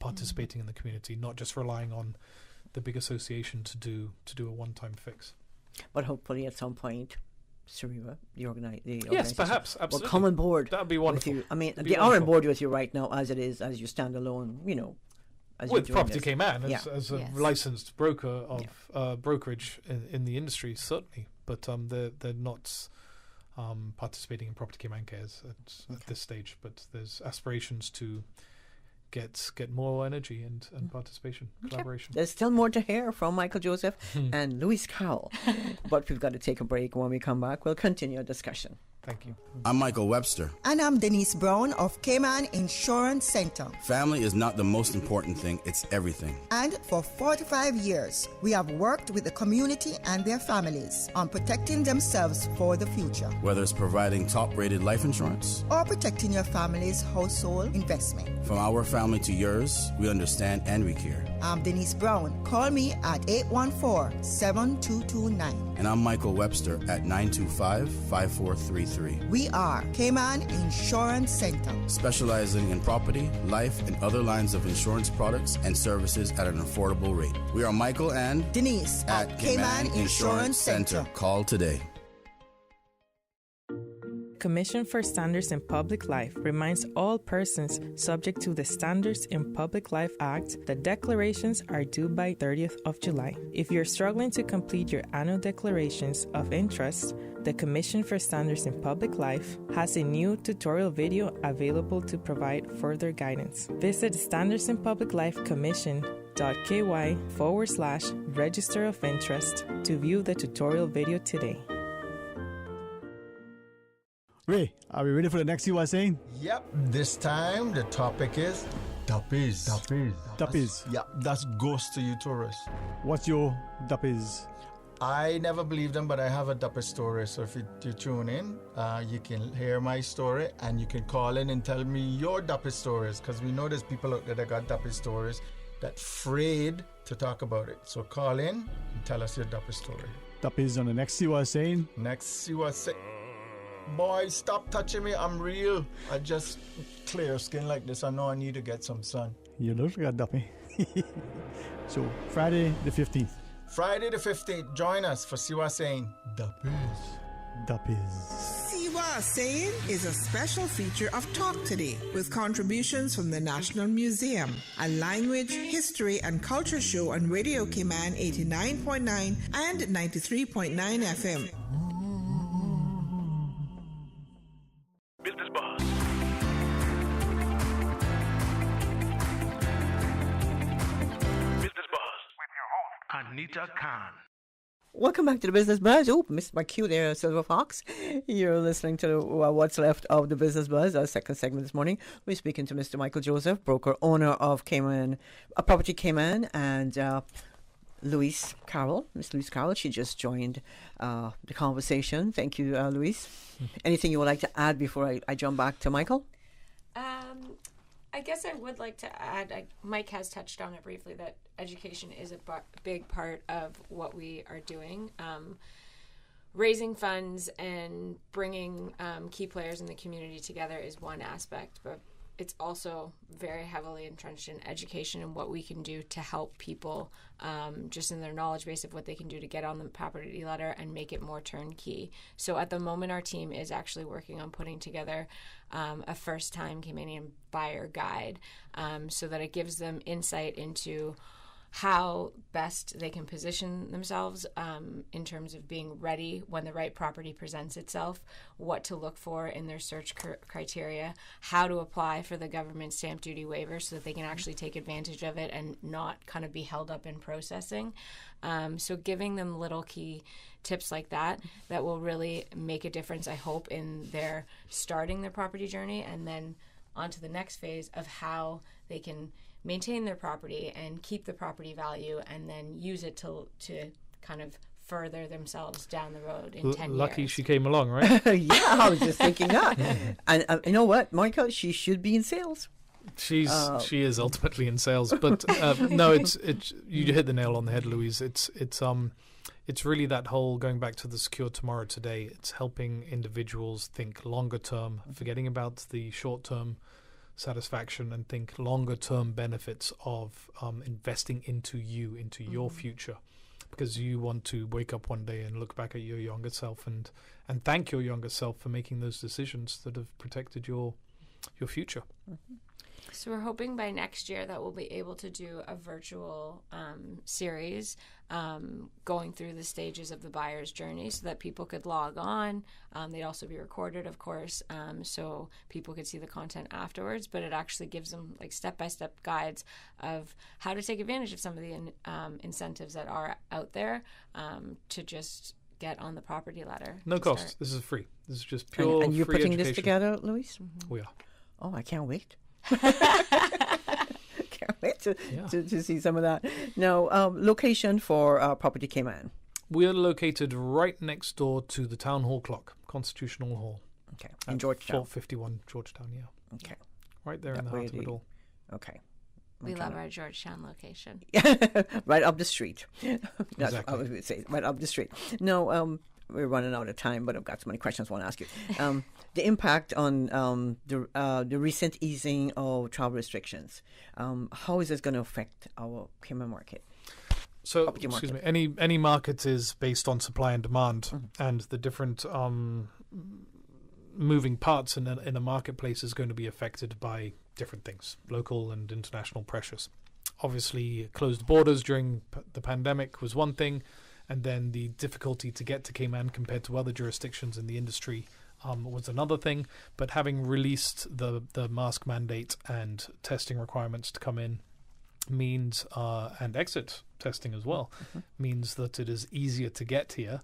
participating in the community, not just relying on the big association to do a one-time fix. But hopefully at some point, Cerebra, the organization, yes, perhaps, absolutely, will come on board. That would be wonderful. With you. I mean, they are on board with you right now, as you stand alone, with Property Cayman as a licensed broker of brokerage in the industry, certainly. But they're not participating in Property Cayman Cares at this stage. But there's aspirations to get more energy and participation, collaboration. There's still more to hear from Michael Joseph and Louise Carroll. But we've got to take a break. When we come back, we'll continue our discussion. Thank you. I'm Michael Webster. And I'm Denise Brown of Cayman Insurance Center. Family is not the most important thing, it's everything. And for 45 years, we have worked with the community and their families on protecting themselves for the future. Whether it's providing top-rated life insurance or protecting your family's household investment. From our family to yours, we understand and we care. I'm Denise Brown. Call me at 814-7229. And I'm Michael Webster at 925-5433. We are Cayman Insurance Center, specializing in property, life, and other lines of insurance products and services at an affordable rate. We are Michael and Denise at Cayman Insurance Center. Call today. Commission for Standards in Public Life reminds all persons subject to the Standards in Public Life Act that declarations are due by 30th of July. If you're struggling to complete your annual declarations of interest, the Commission for Standards in Public Life has a new tutorial video available to provide further guidance. Visit Standards in Public Life Commission.ky/register of interest to view the tutorial video today. Ray, are we ready for the next You Are Saying? Yep, this time the topic is Duppies. Duppies. Yep, that's ghost to you tourists. What's your Duppies? I never believed them, but I have a Duppy story. So if you tune in, you can hear my story and you can call in and tell me your Duppy stories, because we know there's people out there that got Duppy stories that afraid to talk about it. So call in and tell us your Duppy story. Duppies on the next You Are Saying. Next You Are Saying. Boy, stop touching me. I'm real. I just clear skin like this. I know I need to get some sun. You look like a duppy. So, Friday the 15th. Friday the 15th. Join us for Siwa Saying Duppies. Siwa Saying is a special feature of Talk Today with contributions from the National Museum, a language, history, and culture show on Radio Cayman 89.9 and 93.9 FM. Anita Khan. Welcome back to the Business Buzz. Oh, missed my cue there, Silver Fox. You're listening to what's left of the Business Buzz, our second segment this morning. We're speaking to Mr. Michael Joseph, broker, owner of Cayman, Property Cayman, and Louise Carroll. Miss Louise Carroll, she just joined the conversation. Thank you, Louise. Anything you would like to add before I jump back to Michael? I guess I would like to add, Mike has touched on it briefly, that education is a big part of what we are doing. Raising funds and bringing key players in the community together is one aspect, but it's also very heavily entrenched in education and what we can do to help people just in their knowledge base of what they can do to get on the property ladder and make it more turnkey. So at the moment, our team is actually working on putting together a first-time Caymanian buyer guide so that it gives them insight into how best they can position themselves in terms of being ready when the right property presents itself, what to look for in their search criteria, how to apply for the government stamp duty waiver so that they can actually take advantage of it and not kind of be held up in processing. So giving them little key tips like that will really make a difference, I hope, in their starting their property journey and then on to the next phase of how they can maintain their property and keep the property value and then use it to kind of further themselves down the road in 10 years. Lucky she came along, right? Yeah, I was just thinking that. And you know what, Michael, she should be in sales. She is ultimately in sales, but no, it's you hit the nail on the head, Louise. It's really that whole going back to the Secure Tomorrow Today. It's helping individuals think longer term, forgetting about the short term satisfaction and think longer term benefits of investing into you, into your future, because you want to wake up one day and look back at your younger self and thank your younger self for making those decisions that have protected your future. So we're hoping by next year that we'll be able to do a virtual series going through the stages of the buyer's journey so that people could log on. They'd also be recorded, of course, so people could see the content afterwards, but it actually gives them like step-by-step guides of how to take advantage of some of the incentives that are out there to just get on the property ladder. No to cost. start. This is free. This is just pure And you're free putting education. this together, Luis? We are. Oh, I can't wait. Can't wait to see some of that. Now, location for Property Cayman. We are located right next door to the Town Hall Clock, Constitutional Hall. Okay. In Georgetown. 451 Georgetown, yeah. Okay. Right there in the heart of it all. Okay. We love our Georgetown location. Right up the street. That's Exactly. what I was going to say. Right up the street. No, we're running out of time, but I've got so many questions I want to ask you. The impact on the recent easing of travel restrictions. How is this going to affect our Cayman market? So, Property excuse market. me, any market is based on supply and demand, and the different moving parts in a marketplace is going to be affected by different things, local and international pressures. Obviously, closed borders during the pandemic was one thing, and then the difficulty to get to Cayman compared to other jurisdictions in the industry was another thing. But having released the mask mandate and testing requirements to come in means, and exit testing as well, means that it is easier to get here,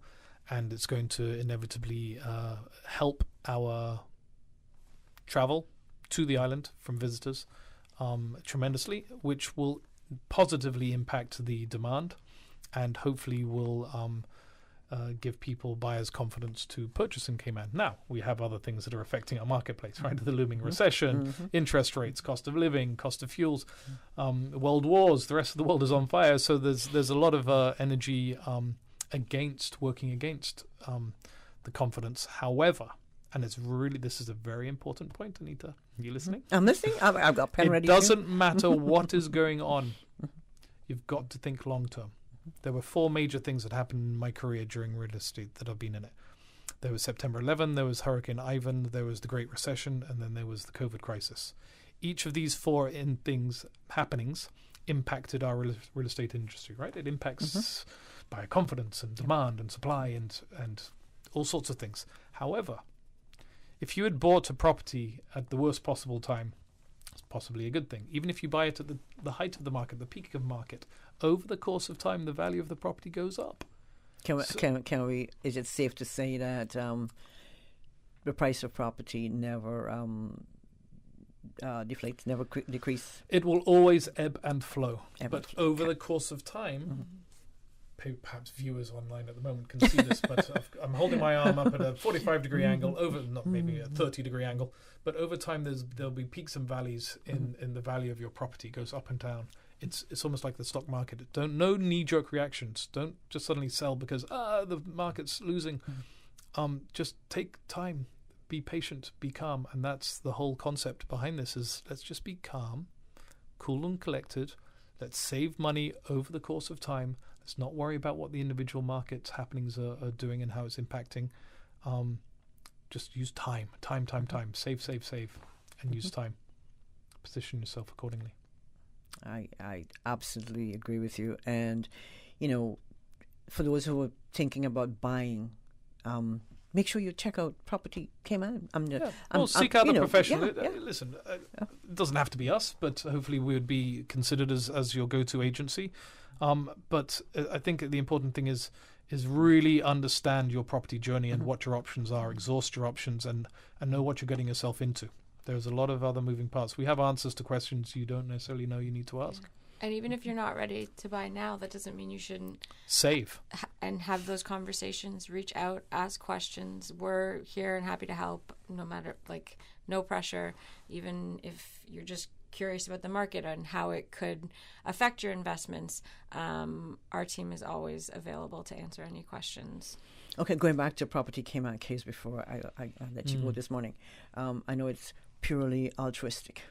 and it's going to inevitably help our travel to the island from visitors tremendously, which will positively impact the demand and hopefully will give buyers confidence to purchase in Cayman. Now, we have other things that are affecting our marketplace, right? The looming recession, interest rates, cost of living, cost of fuels, world wars, the rest of the world is on fire. So there's a lot of energy working against the confidence. However, and this is a very important point, Anita. Are you listening? I'm listening. I've got pen ready. It doesn't matter what is going on. You've got to think long term. There were 4 major things that happened in my career during real estate that I've been in it. There was September 11, there was Hurricane Ivan, there was the Great Recession, and then there was the COVID crisis. Each of these 4 happenings impacted our real estate industry, right? It impacts buyer confidence and demand and supply and all sorts of things. However, if you had bought a property at the worst possible time, it's possibly a good thing. Even if you buy it at the height of the market, the peak of the market, over the course of time, the value of the property goes up. Can we? Is it safe to say that the price of property never deflates, never decrease? It will always ebb and flow, but over the course of time. Perhaps viewers online at the moment can see this, but I'm holding my arm up at a 45-degree angle, not maybe a 30-degree angle, but over time there'll be peaks and valleys in the value of your property. It goes up and down. It's almost like the stock market. No knee-jerk reactions. Don't just suddenly sell because the market's losing. Just take time, be patient, be calm, and that's the whole concept behind this. Is let's just be calm, cool and collected. Let's save money over the course of time. Let's not worry about what the individual market's happenings are doing and how it's impacting. Just use time. Save, and use time. Position yourself accordingly. I absolutely agree with you. And, for those who are thinking about buying, make sure you check out Property Cayman. Seek out a professional. Listen, it doesn't have to be us, but hopefully we would be considered as your go-to agency. But I think the important thing is really understand your property journey and what your options are. Exhaust your options and know what you're getting yourself into. There's a lot of other moving parts. We have answers to questions you don't necessarily know you need to ask. And even if you're not ready to buy now, that doesn't mean you shouldn't save and have those conversations. Reach out, ask questions. We're here and happy to help, no matter, no pressure. Even if you're just curious about the market and how it could affect your investments, our team is always available to answer any questions. Okay, going back to Property Cayman case before I let you go this morning. I know it's purely altruistic,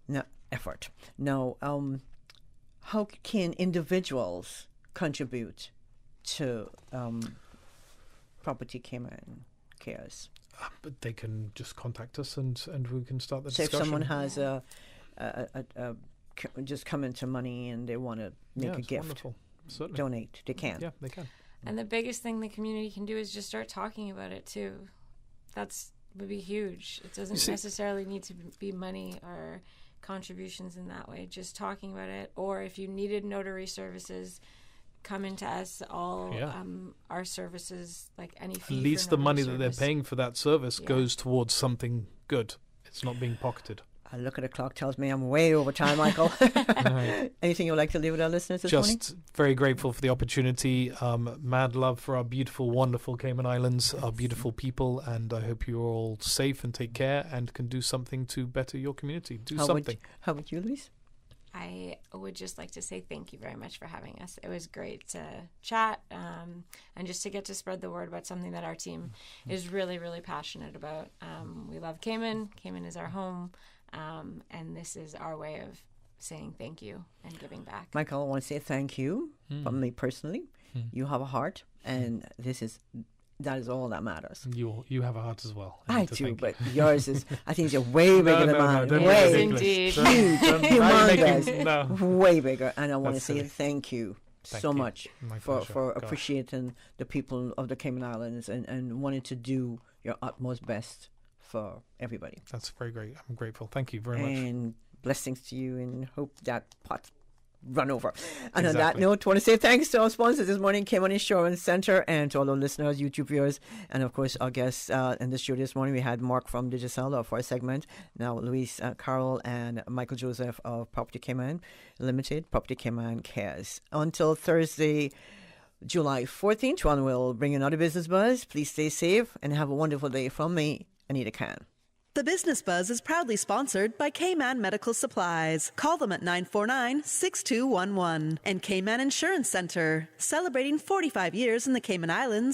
no effort. Now, how can individuals contribute to Property Cayman Cares? But they can just contact us and we can start the So discussion. if someone has just come into money and they want to make a gift, donate, they can. Yeah, they can. And the biggest thing the community can do is just start talking about it too. Would be huge. It doesn't necessarily need to be money or contributions in that way. Just talking about it, or if you needed notary services, coming to us, all our services, like any fee. At least for the no money service. that they're paying for that service goes towards something good. It's not being pocketed. I look at the clock, tells me I'm way over time, Michael. Anything you'd like to leave with our listeners this morning? Just very grateful for the opportunity. Mad love for our beautiful, wonderful Cayman Islands, our beautiful people, and I hope you're all safe and take care and can do something to better your community. Something. How about you, Louise? I would just like to say thank you very much for having us. It was great to chat and just to get to spread the word about something that our team is really, really passionate about. We love Cayman. Cayman is our home. And this is our way of saying thank you and giving back. Michael, I want to say thank you from me personally. You have a heart, and that is all that matters. You have a heart as well. I do, but yours is, I think you're way bigger than mine. Way indeed. Huge, humongous, way bigger. And I want to say thank you so much for appreciating the people of the Cayman Islands and wanting to do your utmost best for everybody. That's very great. I'm grateful. Thank you very much. And blessings to you, and hope that pot run over. And on that note, I want to say thanks to our sponsors this morning, Cayman Insurance Center, and to all our listeners, YouTube viewers, and of course our guests in the studio this morning. We had Mark from Digicel, our first segment. Now Louise Carroll and Michael Joseph of Property Cayman Limited, Property Cayman Cares. Until Thursday, July 14th, when we'll bring another Business Buzz. Please stay safe and have a wonderful day from me, Anita Khan. The Business Buzz is proudly sponsored by Cayman Medical Supplies. Call them at 949-6211. And Cayman Insurance Center, celebrating 45 years in the Cayman Islands